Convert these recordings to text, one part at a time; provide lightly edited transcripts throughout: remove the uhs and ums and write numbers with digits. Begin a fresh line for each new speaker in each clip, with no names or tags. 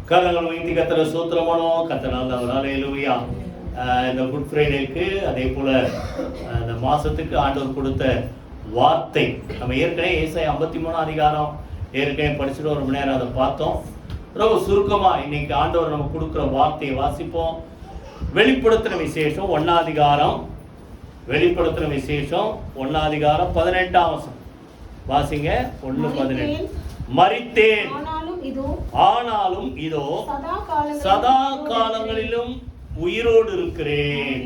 கரங்கள் வைத்து கத்திர சூத்திரமானோ கத்தனால ஹல்லேலூயா. இந்த குட் ஃப்ரைடேக்கு அதே போல இந்த மாசத்துக்கு ஆண்டவர் கொடுத்த வார்த்தை நம்ம ஏற்கனவே ஏசாயா 53 அதிகாரம் ஏற்கனவே படிச்சுட்டு ஒரு மணி நேரம் அதை பார்த்தோம். ரொம்ப சுருக்கமா இன்னைக்கு ஆண்டவர் நம்ம கொடுக்குற வார்த்தையை வாசிப்போம். வெளிப்படுத்தின விசேஷம் 1 அதிகாரம், வெளிப்படுத்தின விசேஷம் 1 அதிகாரம் 18ஆம் வசனம் வாசிங்க. 1:18. மரித்தேன், ஆனாலும் இதோ சதா காலங்களிலும் உயிரோடு இருக்கிறேன்.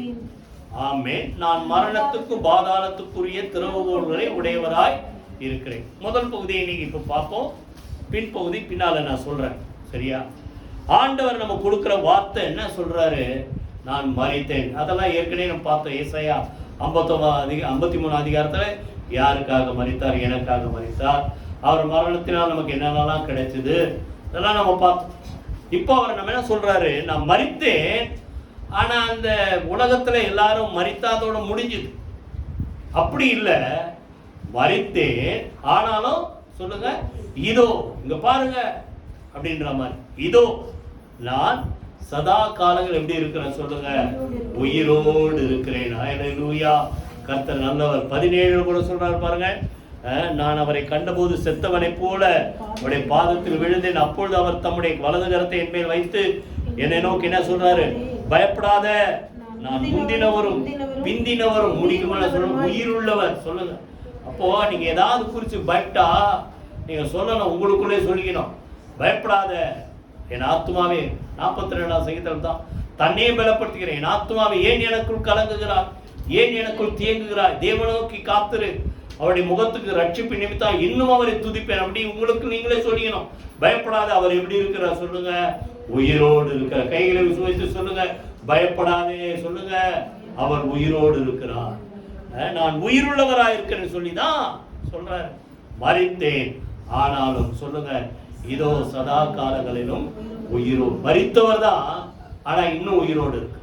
ஆமென். நான் மரணத்துக்கும் பாதாளத்துக்குரிய திறவுகோல்களை உடையவராய் இருக்கிறேன். முதல் பகுதியை நீங்க இப்ப பார்ப்போம், பின்பகுதி பின்னால நான் சொல்றேன். சரியா? ஆண்டவர் நம்ம கொடுக்கிற வார்த்தை என்ன சொல்றாரு? நான் மரித்தேன். அதெல்லாம் ஏற்கனவே நம்ம பார்த்தோம். ஏசாயா 53 அதிகாரத்துல யாருக்காக மரித்தார்? எனக்காக மரித்தார். அவர் மரணத்தினால் நமக்கு என்னென்னலாம் கிடைச்சது இதெல்லாம் நம்ம பார்த்தோம். இப்போ அவர் நம்ம என்ன சொல்றாரு? நான் மரித்தேன், ஆனா அந்த உலகத்துல எல்லாரும் மரித்தாதோட முடிஞ்சுது. அப்படி இல்லை, மரித்தேன் ஆனாலும் சொல்லுங்க இதோ இங்க பாருங்க அப்படின்ற மாதிரி, இதோ நான் சதா காலங்கள் எப்படி இருக்கிறேன் சொல்லுங்க, உயிரோடு இருக்கிறேன். ஹல்லேலூயா. கர்த்தர் நல்லவர். 17 கூட சொல்றாரு பாருங்க, நான் அவரை கண்டபோது செத்தவனை போல அவருடைய பாதத்தில் விழுந்தேன். அப்பொழுது அவர் தம்முடைய வலது கரத்தை என் மேல் வைத்து என்னை நோக்கி என்ன சொல்றாரு? பயப்படாத, நான் முந்தினவரும் பிந்தினவரும் முடிக்குமா சொல்லுங்க, உயிருள்ளவர் சொல்லுங்க. அப்போ நீங்க ஏதாவது குறிச்சு பயப்பட்டா நீங்க சொல்லணும், உங்களுக்குள்ளே சொல்லிக்கணும், பயப்படாத என் ஆத்துமாவே. 42ஆம் சங்கீதம் தான், தன்னையே பலப்படுத்துகிறேன். என் ஆத்துமாவே ஏன் எனக்குள் கலங்குகிறார், ஏன் எனக்குள் தேங்குகிறார்? தேவனை நோக்கி காத்திரு, அவருடைய முகத்துக்கு ரட்சிப்பு நிமித்தம் இன்னும் அவரை துதிப்பேன். அப்படி உங்களுக்கு நீங்களே சொல்லிக்கணும். பயப்படாத, அவர் எப்படி இருக்கிறார் சொல்லுங்க, உயிரோடு இருக்கிற. கைகளை விசுவாசித்து சொல்லுங்க, பயப்படாதே சொல்லுங்க, அவர் உயிரோடு இருக்கிறார். நான் உயிருள்ளவராக இருக்கிறேன்னு சொல்லிதான் சொல்றார். மரித்தேன் ஆனாலும் சொல்லுங்க இதோ சதா காலங்களிலும் உயிரோடு. மரித்தவர் தான், ஆனா இன்னும் உயிரோடு இருக்கு.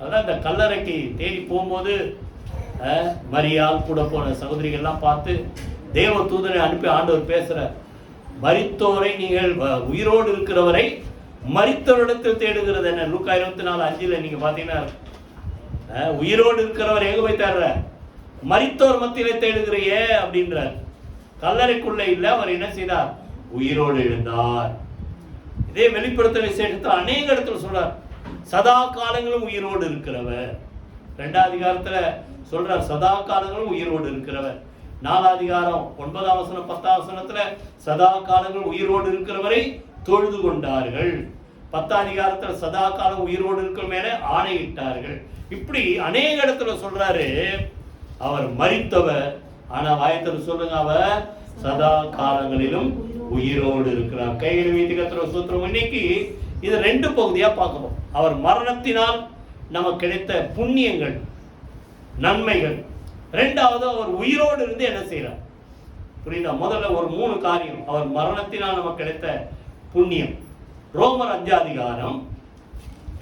அதான் இந்த கல்லறைக்கு தேடி போகும்போது மரியாள் கூட போன சகோதரிகள்லாம் பார்த்து தேவ தூதனை அனுப்பி ஆண்டவர் பேசுற, மரித்தோரை நீங்கள் உயிரோடு இருக்கிறவரை மரித்தவரிடத்தில் தேடுகிறது என்ன? லூக்கா 24:5 நீங்க பாத்தீங்கன்னா உயிரோடு இருக்கிறவர் எங்க போய் தேடுற? மரித்தோர் மத்தியிலே தேடுகிறையே அப்படின்றார். கல்லறைக்குள்ள இல்ல, அவர் என்ன செய்தார்? உயிரோடு எழுந்தார். இதே வெளிப்படுத்த விசேஷத்தில் அநேக இடத்துல சொல்றார், சதா காலங்களும் உயிரோடு இருக்கிறவர். 2ஆம் அதிகாரத்துல சொல்றார், சதா காலங்களும் உயிரோடு இருக்கிறவர். 4ஆம் அதிகாரம் 9ஆம் வசனம் 10ஆம் வசனத்துல சதா காலங்களும் உயிரோடு இருக்கிறவரை தொழுது கொண்டார்கள். 10ஆம் அதிகாரத்துல சதா காலம் உயிரோடு இருக்கிற மேல ஆணையிட்டார்கள். இப்படி அநேக இடத்துல சொல்றாரு அவர் மரித்தவர், ஆனா வாயத்தில் சொல்லுங்க அவர் சதா காலங்களிலும் உயிரோடு இருக்கிறார். கையில் வீட்டு கத்திர சூத்திரம். இன்னைக்கு இது 2 பகுதியா பார்க்கணும். அவர் மரணத்தினால் நமக்கு கிடைத்த புண்ணியங்கள், நன்மைகள். 2வது அவர் உயிரோடு இருந்து என்ன செய்யறார்? புரியுதா? முதல்ல ஒரு 3 காரியம். அவர் மரணத்தினால் நமக்கு கிடைத்த புண்ணியம். ரோமர் 5 அதிகாரம்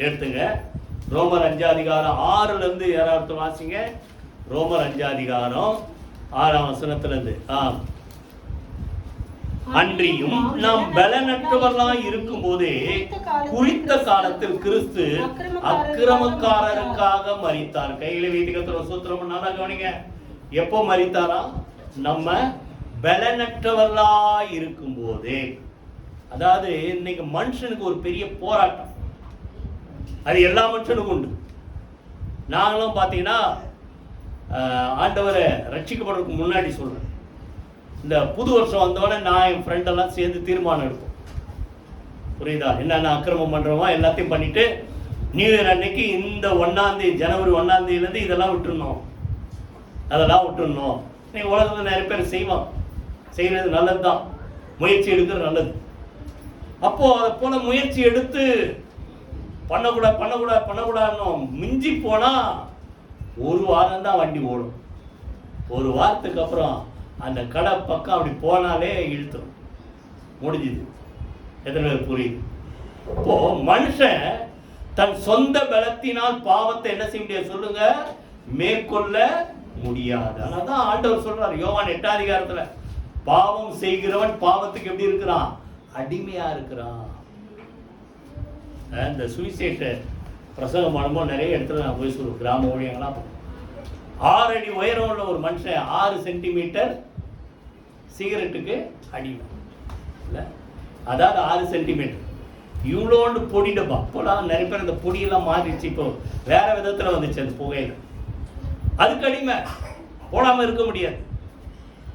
எடுத்துங்க. ரோமர் 5 அதிகாரம் 6ல இருந்து யாராவது வாசிங்க. ரோமர் 5 அதிகாரம் 6ஆம் வசனத்துல இருந்து. அன்றியும் நாம் பலனற்றவர்களாய் இருக்கும் போதே குறித்த காலத்தில் கிறிஸ்து அக்கிரமக்காரருக்காக மரித்தார். கையில வீட்டுக்கு சூத்திரம் நல்லா கவனிங்க. எப்போ மரித்தாரா? நம்ம பலனற்றவர்களாய் இருக்கும் போதே. அதாவது இன்னைக்கு மனுஷனுக்கு ஒரு பெரிய போராட்டம், அது எல்லா மனுஷனுக்கும் உண்டு. நாங்களும் பார்த்தீங்கன்னா ஆண்டவரை ரட்சிக்கப்படுறதுக்கு முன்னாடி சொல்றேன், இந்த புது வருஷம் வந்தோடனே நான் என் ஃப்ரெண்டெல்லாம் சேர்ந்து தீர்மானம் எடுப்போம். புரியுதா? என்னென்ன அக்கிரமம் பண்ணுறோமோ எல்லாத்தையும் பண்ணிட்டு நியூ இயர் அன்னைக்கு இந்த 1ஆம் தேதி ஜனவரி 1ஆம் தேதியிலேருந்து இதெல்லாம் விட்டுருணும், அதெல்லாம் விட்டுருணும். இன்னைக்கு உலகத்தில் நிறைய பேர் செய்வான், செய்கிறது நல்லது தான், முயற்சி எடுக்கிறது நல்லது. அப்போ அதை போல முயற்சி எடுத்து பண்ணக்கூடாதுன்னு மிஞ்சி போனா ஒரு வாரம் தான் வண்டி ஓடும். ஒரு வாரத்துக்கு அப்புறம் அந்த கடை பக்கம் அப்படி போனாலே இழுத்துரும், முடிஞ்சுது. எத்தனை பேர் புரியுது? இப்போ மனுஷன் தன் சொந்த பலத்தினால் பாவத்தை என்ன செய்ய முடியாது சொல்லுங்க, மேற்கொள்ள முடியாது. அதனால்தான் ஆண்டவர் சொல்றார் யோவான் 8ஆம் அதிகாரத்துல, பாவம் செய்கிறவன் பாவத்துக்கு எப்படி இருக்கிறான்? அடிமையா இருக்கிறான். இந்த சுவிசேஷ பிரசங்கம் பண்ணும்போது நிறைய இடத்துல நான் போய் சொல்லுவேன். கிராம ஊழியங்களாம் 6 அடி உயரம் உள்ள ஒரு மனுஷன் 6 சென்டிமீட்டர் சிகரெட்டுக்கு அடி இல்லை, அதாவது 6 சென்டிமீட்டர். இவ்வளோண்டு பொடி டப்பா. அப்போலாம் நிறைய பேர் இந்த பொடியெல்லாம் மாறிடுச்சு, இப்போ வேற விதத்தில் வந்துச்சு அந்த புகையில. அதுக்கு அடிமை போடாமல் இருக்க முடியாது.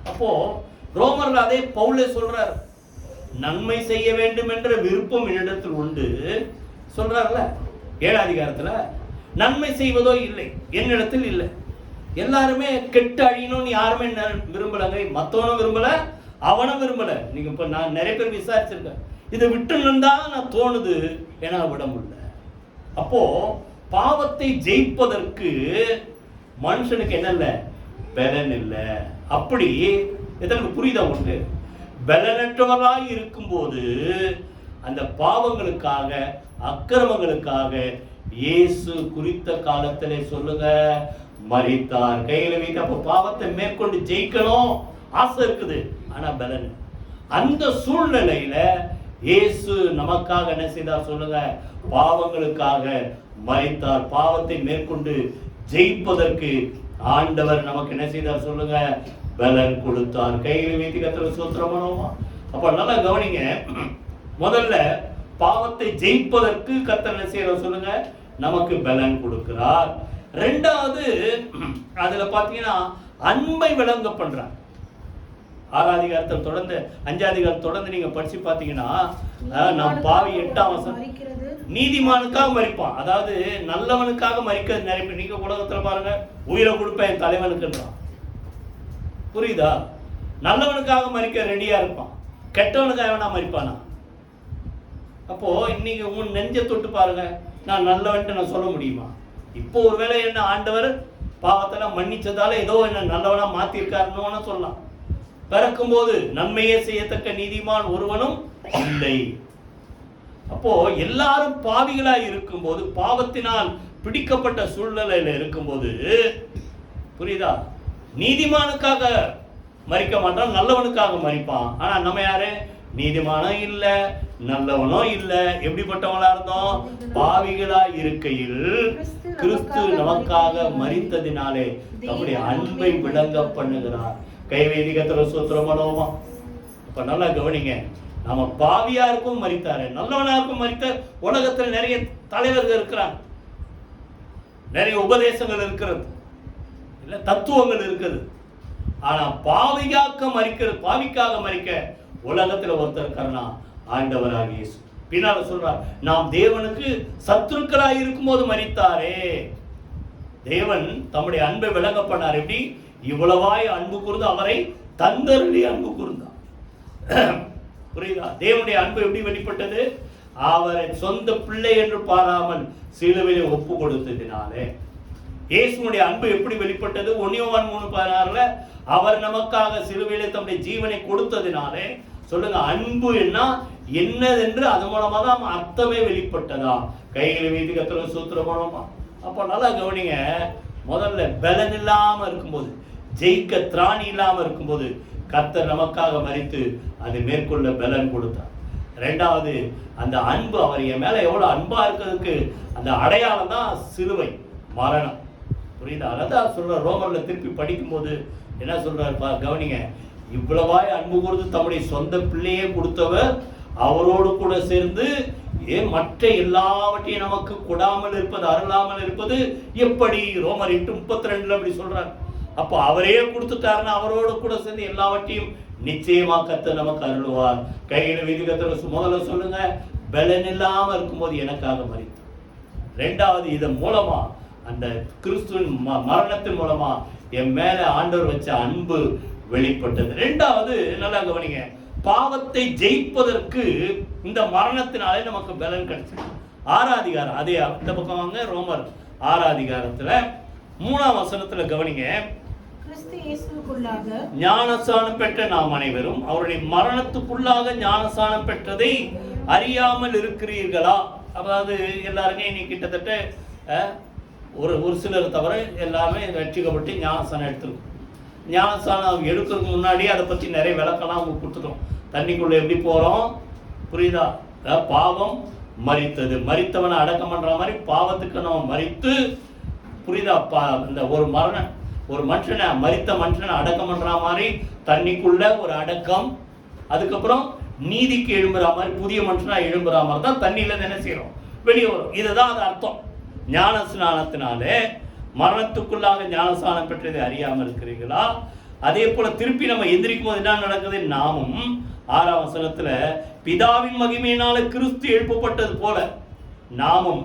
அப்போ ரோமர்ல அதே பவுலே சொல்றார், நன்மை செய்ய வேண்டும் என்ற விருப்பம் என்னிடத்தில் உண்டு சொல்றாருல 7ஆம் அதிகாரத்துல. நன்மை செய்வதோ இல்லை, என்னிடத்தில் இல்லை. எல்லாருமே கெட்டு அழியணும்னு யாருமே விரும்பலங்க. மற்றவனும் விரும்பல, அவனும் விரும்பல. நீங்க இப்ப நான் நிறைய பேர் விசாரிச்சிருக்கேன், இதை விட்டுன்னு தான் நான் தோணுது, ஏன்னா விட முடியல. அப்போ பாவத்தை ஜெயிப்பதற்கு மனுஷனுக்கு என்ன இல்லை, பலன் இல்லை. அப்படி எதற்கு புரியுதா உங்களுக்கு? பலனற்றவராய் இருக்கும்போது அந்த பாவங்களுக்காக அக்கிரமங்களுக்காக இயேசு குறித்த காலத்திலே சொல்லுங்க மரித்தார், கையில வைத்து. அப்ப பாவத்தை மேற்கொண்டு ஜெயிக்கணும் ஆசை இருக்குது, ஆனா பலன். அந்த சூழ்நிலையில இயேசு நமக்காக என்ன செய்தார் சொல்லுங்க, பாவங்களுக்காக மரித்தார். பாவத்தை மேற்கொண்டு ஜெயிப்பதற்கு ஆண்டவர் நமக்கு என்ன செய்தார் சொல்லுங்க, பலன் கொடுத்தார். கையில வைத்து கர்த்தருக்கு ஸ்தோத்திரம் பண்ணுவோமா? அப்ப நல்லா கவனிங்க. முதல்ல பாவத்தை ஜெயிப்பதற்கு கர்த்தர் என்ன செய்யறார் சொல்லுங்க, நமக்கு பலன் கொடுக்கிறார். ரெண்டாவது அதுல பாத்தீங்கன்னா அன்பை விளங்க பண்றார். 6ஆம் அதிகாரத்தில் தொடர்ந்து 5ஆம் அதிகாரத்தில் தொடர்ந்து நீங்க படிச்சு பாத்தீங்கன்னா, நம் பாவி 8ஆம் வசனம், நீதிமானுக்காக மரிப்பான். அதாவது நல்லவனுக்காக மரிக்கிறது நிறைய பேர். நீங்க உலகத்துல பாருங்க, உயிரை கொடுப்பேன் என் தலைவனுக்குன்றான். புரியுதா? நல்லவனுக்காக மரிக்க ரெடியா இருப்பான், கெட்டவனுக்காக வேணா மரிப்பானா? அப்போ இன்னைக்கு உன் நெஞ்ச தொட்டு பாருங்க, நான் நல்லவன்ட்டு நான் சொல்ல முடியுமா? இப்போ ஒருவேளை என்ன ஆண்டவர் பாவத்தெல்லாம் மன்னிச்சதால ஏதோ என்ன நல்லவனா மாத்திருக்காருன்னு சொல்லலாம். பிறக்கும் போது நன்மையே செய்யத்தக்க நீதிமான் ஒருவனும் இல்லை. அப்போ எல்லாரும் பாவிகளா இருக்கும்போது, பாவத்தினால் பிடிக்கப்பட்ட சூழ்நிலையில இருக்கும்போது, புரியுதா, நீதிமானுக்காக மரிக்க மாட்டான், நல்லவனுக்காக மரிப்பான். ஆனா நம்ம யாரு? நீதிமானும் இல்ல, நல்லவனும் இல்ல. எப்படிப்பட்டவங்களா இருந்தோம்? பாவிகளா இருக்கையில் கிறிஸ்து நமக்காக மரித்ததினாலே நம்முடைய அன்பை விளங்க பண்ணுகிறார். கைவேதிகத்துல சூத்திரம் பண்ணுவோமா? அப்ப நல்லா கவனிங்க, நம்ம பாவியா இருக்கும் மரித்தாரு, நல்லவனா இருக்கும் மரித்த. உலகத்துல நிறைய தலைவர்கள் இருக்கிறாங்க, நிறைய உபதேசங்கள் இருக்கிறது, இல்ல தத்துவங்கள் இருக்குது. ஆனா பாவிக்காக மரிக்க உலகத்துல ஒருத்தர் இருக்காருன்னா ஆண்டவராகிய இயேசு. பின்னால சொல்றார், நாம் தேவனுக்கு சத்துருக்களாய் இருக்கும் போது மரித்தாரே. தேவன் தம்முடைய அன்பை விளங்க பண்ணார். எப்படி? இவ்வளவாய் அன்பு கூர்ந்து அவரை தந்தருளி அன்பு கூர்ந்தார். புரியுதா? தேவனுடைய அன்பு எப்படி வெளிப்பட்டது? அவரை சொந்த பிள்ளை என்று பாராமல் சிலுவையிலே ஒப்பு கொடுத்ததினாலே. இயேசுனுடைய அன்பு எப்படி வெளிப்பட்டது? 1 யோவான் 3:16 அவர் நமக்காக சிலுவையிலே தம்முடைய ஜீவனை கொடுத்ததினாலே. சொல்லுங்க, அன்பு என்னதென்று அது மூலமா தான் அர்த்தமே வெளிப்பட்டதா? கைகளை வீதி கர்த்தருக்கு ஸ்தோத்திரம் பண்ணுவோமா? அப்போ நல்லா கவனிங்க. முதல்ல பலன் இல்லாம இருக்கும்போது, ஜெயிக்க திராணி இல்லாம இருக்கும்போது கர்த்தர் நமக்காக மரித்து அதை மேற்கொள்ள பலன் கொடுத்தார். ரெண்டாவது, அந்த அன்பு, அவர் என் மேல எவ்வளவு அன்பா இருக்கிறதுக்கு அந்த அடையாளம் தான் சிலுவை, மரணம். புரியுதா? அதான் சொல்ற ரோமர்ல திருப்பி படிக்கும் போது என்ன சொல்றாரு கவனிங்க. இவ்வளவாய் அன்பு கூர்ந்து தம்முடைய சொந்த பிள்ளையே கொடுத்தவர் அவரோடு கூட சேர்ந்து மற்ற எல்லாவற்றையும் நமக்கு கொடாமல் இருப்பது, அருளாமல் இருப்பது எப்படி? ரோமர் 8:32 அப்படி சொல்றார். அப்ப அவரே கொடுத்துட்டாருன்னா அவரோடு கூட சேர்ந்து எல்லாவற்றையும் நிச்சயமா கர்த்தர் நமக்கு அருளுவார். கையில வீதி கர்த்தர் முதல்ல சொல்லுங்க, பலன் இல்லாம இருக்கும்போது எனக்காக மரித்தார். ரெண்டாவது, இதன் மூலமா அந்த கிறிஸ்துவின் மரணத்தின் மூலமா என் மேல ஆண்டவர் வச்ச அன்பு வெளிப்பட்டது. ரெண்டாவது, நல்லா கவனிங்க, பாவத்தை ஜெயிப்பதற்கு இந்த மரணத்தினாலே நமக்கு பலன் கிடைச்சது. 6ஆம் அதிகாரம், அதே இந்த பக்கம் வாங்க, ரோமர் 6ஆம் அதிகாரத்துல 3ஆம் வசனத்துல கவனிங்க. ஞானஸ்நானம் பெற்ற நாம் அனைவரும் அவருடைய மரணத்துக்குள்ளாக ஞானஸ்நானம் பெற்றதை அறியாமல் இருக்கிறீர்களா? அதாவது எல்லாருமே இன்னைக்கு கிட்டத்தட்ட ஒரு சிலர் தவிர எல்லாமே ரட்சிக்கப்பட்டு ஞானஸ்நானம் எடுத்துருக்கோம். ஞானஸ்நானம் எடுக்கிறதுக்கு முன்னாடி அதை பற்றி நிறைய விளக்கெல்லாம் அவங்க கொடுத்துட்டோம். தண்ணிக்குள்ளே எப்படி போகிறோம், புரியுதா? பாவம் மரித்தது. மரித்தவனை அடக்கம் பண்ற மாதிரி பாவத்துக்கு நம்ம மரித்து, புரியுதா? இந்த ஒரு மனுஷனை, மரித்த மனுஷனை அடக்கம் பண்ற மாதிரி தண்ணிக்குள்ள ஒரு அடக்கம், அதுக்கப்புறம் நீதிக்கு எழும்புற மாதிரி புதிய மனுஷனா எழும்புற மாதிரி தான் தண்ணியில என்ன செய்யறோம், வெளியே வரும். இதுதான் அது அர்த்தம். ஞான ஸ்நானத்தினாலே மரணத்துக்குள்ளாக ஞானஸ்நானம் பெற்றதை அறியாமல் இருக்கிறீர்களா? அதே போல திருப்பி நம்ம எந்திரிக்கும் போது என்ன நடக்குது? நாமும் 6ஆம் வசனத்துல பிதாவின் மகிமையினால கிறிஸ்து எழுப்பப்பட்டது போல நாமும்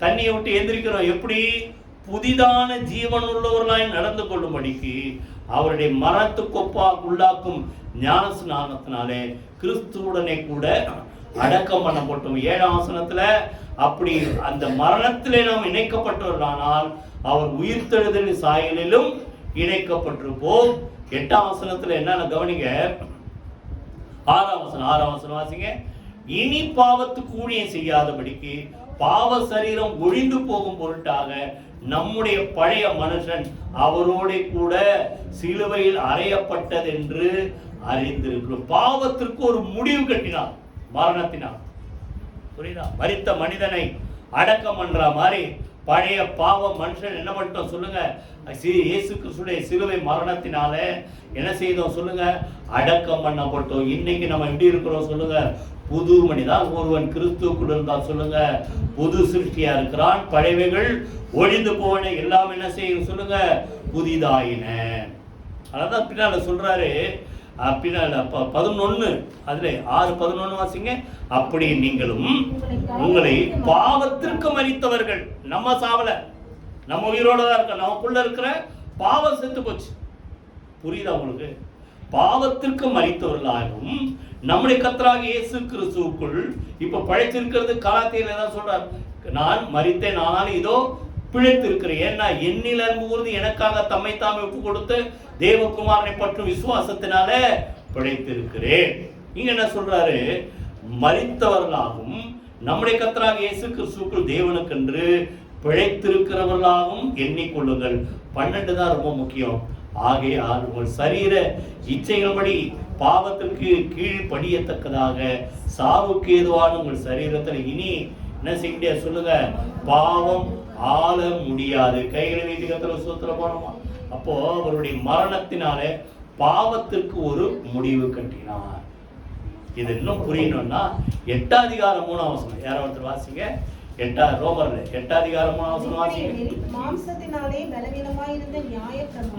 தண்ணியை விட்டு எந்திரிக்கிறோம். எப்படி? புதிதான ஜீவன் உள்ளவர்களாய் நடந்து கொள்ளும்படிக்கு அவருடைய மரணத்துக்குள்ளாக்கும் ஞான ஸ்நானத்தினாலே கிறிஸ்துவுடனே கூட அடக்கம் பண்ணப்பட்டோம். 7ஆம் வசனத்துல அப்படி அந்த மரணத்திலே நாம் இணைக்கப்பட்டவர்களானால் அவர் உயிர்த்தெழுதலின் சாயலிலும் இணைக்கப்பட்டிருப்போம். 8ஆம் வசனத்துல என்னன்னு கவனிங்க. 6ஆம் வசனம் வாசிங்க. இனி பாவத்துக்கு ஊழியம் செய்யாதபடிக்கு பாவ சரீரம் ஒழிந்து போகும் பொருட்டாக நம்முடைய பழைய மனுஷன் அவரோட கூட சிலுவையில் அறையப்பட்டது என்று அறிந்திருக்கிறோம். பாவத்திற்கு ஒரு முடிவு கட்டினார் மரணத்தினால். புரியுதா? மரித்த மனிதனை அடக்கம் பண்ற மாதிரி பழைய பாவ மனுஷன் என்ன பண்ணிட்டோம் சொல்லுங்க? இயேசு கிறிஸ்துவின் சிலுவை மரணத்தினால என்ன செய்தோம் சொல்லுங்க? அடக்கம் பண்ணப்பட்டோம். இன்னைக்கு நம்ம எப்படி இருக்கிறோம் சொல்லுங்க? புது மனிதன். ஒருவன் கிறிஸ்துவுக்குள் இருந்தால் சொல்லுங்க புது சிருஷ்டியா இருக்கிறான். பழையவைகள் ஒழிந்து போன, எல்லாம் என்ன செய்யும் சொல்லுங்க? புதிதாயின. அதான் பின்னால சொல்றாரு. பின்னால 11 அதுல 6:11 வாசிங்க. அப்படி நீங்களும் உங்களை பாவத்திற்கு மரித்தவர்கள். நம்ம சாவல, நம்ம உயிரோட தான் இருக்க, நமக்குள்ள இருக்கிற பாவம் செத்து போச்சு. புரியுதா உங்களுக்கு? பாவத்திற்கு மரித்தவர்களாகவும் நம்முடைய கர்த்தராகிய இயேசு கிறிஸ்துவுக்குள் இப்ப பழைத்திருக்கிறது. கலாத்தியர் தான் சொல்றார், நான் மரித்தேன் ஆனாலும் இதோ பிழைத்திருக்கிறேன். ஏன்னா என்னில் அன்பு கூர்ந்து எனக்காக தம்மை தாமே ஒப்பு கொடுத்து தேவகுமாரனை பற்றும் விசுவாசத்தினால பிழைத்திருக்கிறேன். இங்க என்ன சொல்றாரு? மரித்தவர்களாகவும் நம்முடைய கர்த்தராகிய இயேசு கிறிஸ்துவுக்குள் தேவனுக்கென்று பிழைத்திருக்கிறவர்களாகவும் எண்ணிக்கொள்ளுங்கள். 12 தான் ரொம்ப முக்கியம். ஆகையால் உங்கள் சரீர இச்சைகளபடி பாவத்திற்கு கீழ் படியத்தக்கதாக சாவுக்கு ஏதுவான உங்கள் சரீரத்தில் இனி என்ன செய்ய சொல்லுங்க? பாவம் ஆள முடியாது. கைகளை வைத்து கர்த்தருக்கு ஸ்தோத்திரம் போனோமா? அப்போ அவருடைய மரணத்தினாலே பாவத்திற்கு ஒரு முடிவு கட்டினார். இது இன்னும் புரியணும்னா 8ஆம் அதிகாரம் 3ஆம் வசனம் யாராவது வாசிங்க. ரோமர்ல 8ஆம் அதிகாரம் 3ஆம் வசனம் வாசிங்க.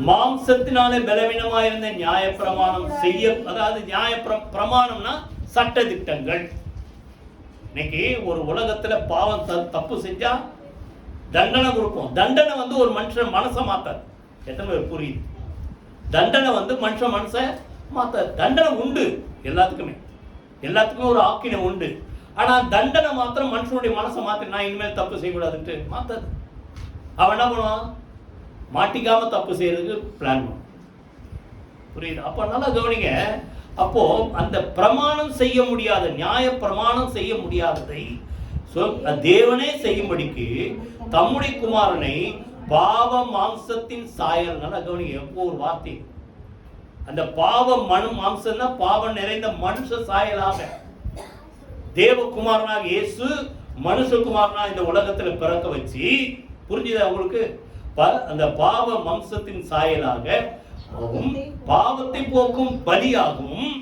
மாம்சத்தினாலே
பலவீனமாயிருந்த நியாயப்பிரமாணம் செய்ய, அதாவது நியாயப்பிரமாணம்னா சட்ட திட்டங்கள். இன்னைக்கு ஒரு உலகத்துல பாவம் தப்பு செஞ்சா தண்டனை கொடுப்போம். தண்டனை ஒரு மனுஷன் மனசை மாத்தாது. எத்தனை பேர் புரியுது? தண்டனை மனுஷன் மனசை மாத்தாது. தண்டனை உண்டு எல்லாத்துக்குமே ஒரு ஆக்கினை உண்டு. ஆனா தண்டனை மாத்திரம் மனுஷனுடைய மனசை மாத்திரம் நான் இனிமேல் தப்பு செய்யக்கூடாதுன்ட்டு மாத்தாது. அவன் என்ன பண்ணுவான்? மாட்டிக்காம தப்பு செய்யறதுக்கு பிளான் பண்ணுவான். புரியுது? அப்ப நல்லா கவனிங்க. அப்போ அந்த பிரமாணம் செய்ய முடியாத, நியாய பிரமாணம் செய்ய முடியாததை தேவனே செய்யும்படிக்கு தம்முடைய குமாரனை பாவ மாம்சத்தின் சாயல். நல்லா கவனிங்க. எப்போ ஒரு வார்த்தை, அந்த பாவ மாம்சம்னா பாவம் நிறைந்த மனுஷ சாயலாக தேவகுமாரனாக இயேசு மனுஷகுமாரனா இந்த உலகத்துல பிறக்க வச்சு, புரிஞ்சுதா உங்களுக்கு? அந்த பாவ மாம்சத்தின் சாயலாக பாவத்தை போக்கும் பலியாகவும்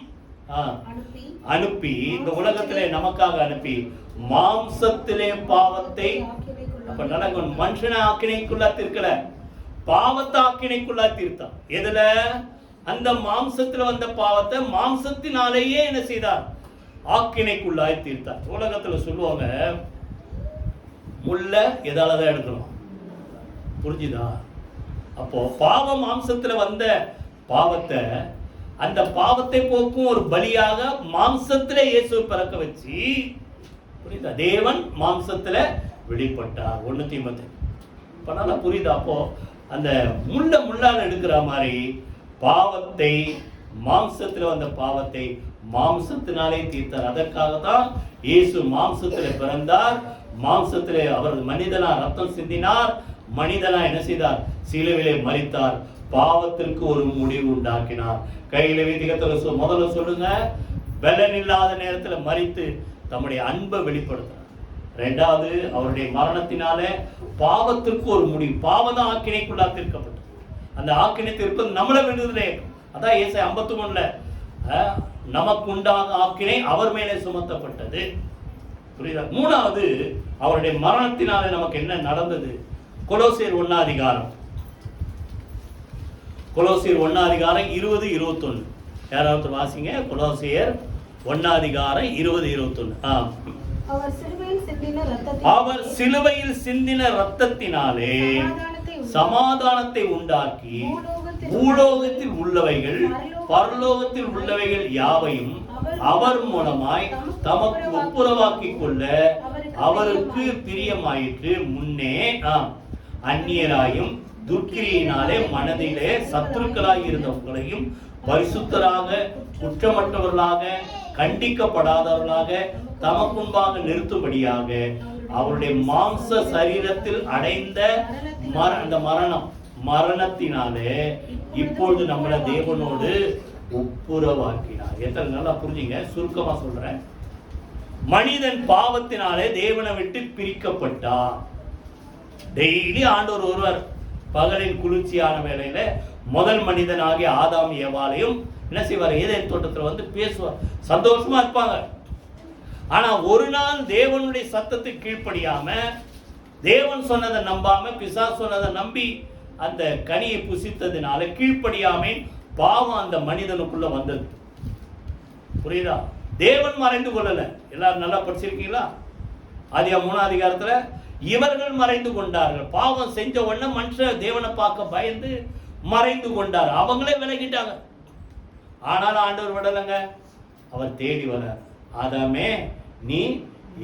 அனுப்பி இந்த உலகத்திலே நமக்காக அனுப்பி மாம்சத்திலே பாவத்தை, அப்ப நடக்கும் மனுஷனை ஆக்கினைக்குள்ளா தீர்க்கல, பாவத்தை ஆக்கினைக்குள்ளா தீர்த்தான். எதுல? அந்த மாம்சத்துல வந்த பாவத்தை மாம்சத்தினாலேயே என்ன செய்தார்? ஆக்கினைக்குள்ளாய் தீர்த்தார். உலகத்துல சொல்லுவாங்க முள்ள எதாலதான் எடுக்கணும். புரிஞ்சுதா? அப்போ பாவ மாம்சத்துல வந்த பாவத்தை, அந்த பாவத்தை போக்கும் ஒரு பலியாக மாம்சத்துல இயேசு பிறக்க வச்சு, புரியுதா? தேவன் மாம்சத்துல வெளிப்பட்டார். 1 தீமோத்தேயு. இப்ப நல்லா புரியுதா? அப்போ அந்த முள்ளால் எடுக்கிற மாதிரி பாவத்தை, மாம்சத்துல வந்த பாவத்தை மாம்சத்தினாலே தீர்த்தார். அதற்காக தான் இயேசு மாம்சத்திலே பிறந்தார். மாம்சத்திலே அவர் மனிதனா ரத்தம் சிந்தினார். மனிதனா என்ன செய்தார்? சிலுவையிலே மரித்தார். பாவத்திற்கு ஒரு முடிவு உண்டாக்கினார். கையில வீதிகத்துல முதல்ல சொல்லுங்க, பலன் இல்லாத நேரத்துல மரித்து தம்முடைய அன்பை வெளிப்படுத்தினார். ரெண்டாவது, அவருடைய மரணத்தினாலே பாவத்திற்கு ஒரு முடிவு. பாவம் தான் ஆக்கினைக்குள்ளா தீர்க்கப்பட்டது. அந்த ஆக்கினை தீர்ப்பது நம்மளை விடுதலை. அதான் ஏசாயா 51 நமக்கு உண்டான ஆக்கினை அவர் மேலே சுமத்தப்பட்டது. புரியுதா? மூணாவது, அவருடைய மரணத்தினாலே நமக்கு என்ன நடந்தது? கொலோசியர் 1 அதிகாரம், கொலோசியர் 1 அதிகாரம் 20, 21. யாராவது வாசிங்க. கொலோசியர் 1 அதிகாரம் 20, 21. அவர் சிலுவையில் சிந்தின இரத்தத்தினாலே சமாதானத்தை உண்டாக்கி பூலோகத்தில் உள்ளவைகள் பரலோகத்தில் உள்ளவைகள் யாவையும் அவர் மூலமாய் தமக்கு ஒப்புரவாக்கிக் கொள்ள அவருக்கு பிரியமாயிற்று. முன்னே அந்நியராயும் துர்க்கிரியினாலே மனதிலே சத்துருக்களாய் இருந்தவர்களையும் பரிசுத்தராக குற்றமற்றவர்களாக கண்டிக்கப்படாதவர்களாக தமக்குன்பாக நிறுத்தும்படியாக அவருடைய மாம்ச சரீரத்தில் அடைந்த அந்த மரணத்தினாலே இப்பொழுது நம்மளை தேவனோடு ஒப்புரவாக்கினார். எத்தனை நல்லா புரிஞ்சுங்க. சுருக்கமா சொல்றேன். மனிதன் பாவத்தினாலே தேவனை விட்டு பிரிக்கப்பட்டார். டெய்லி ஆண்டவர் ஒருவர் பகலின் குளிர்ச்சியான வேளையில முதல் மனிதனாகிய ஆதாம் ஏவாளையும் என்ன செய்வார்? ஏதேன் தோட்டத்தில் வந்து பேசுவார், சந்தோஷமா இருப்பாங்க. ஆனா ஒரு நாள் தேவனுடைய சத்தத்துக்கு கீழ்ப்படியாம, தேவன் சொன்னதை நம்பாம, பிசாசு சொன்னதை நம்பி அந்த கனியை புசித்ததினால கீழ்ப்படியாமை பாவம் அந்த மனிதனுக்குள்ள வந்தது. புரியுதா? தேவன் மறைந்து கொள்ளல. எல்லாரும் நல்லா படிச்சிருக்கீங்களா? ஆதியாகமம் 3 அதிகாரத்துல இவர்கள் மறைந்து கொண்டார்கள். பாவம் செஞ்ச உடனே மனுஷன் தேவனை பார்க்க பயந்து மறைந்து கொண்டார். அவங்களே விலகிட்டாங்க. ஆனால் ஆண்டவர் விடலைங்க. அவர் தேடி வரார். ஆதாமே, நீ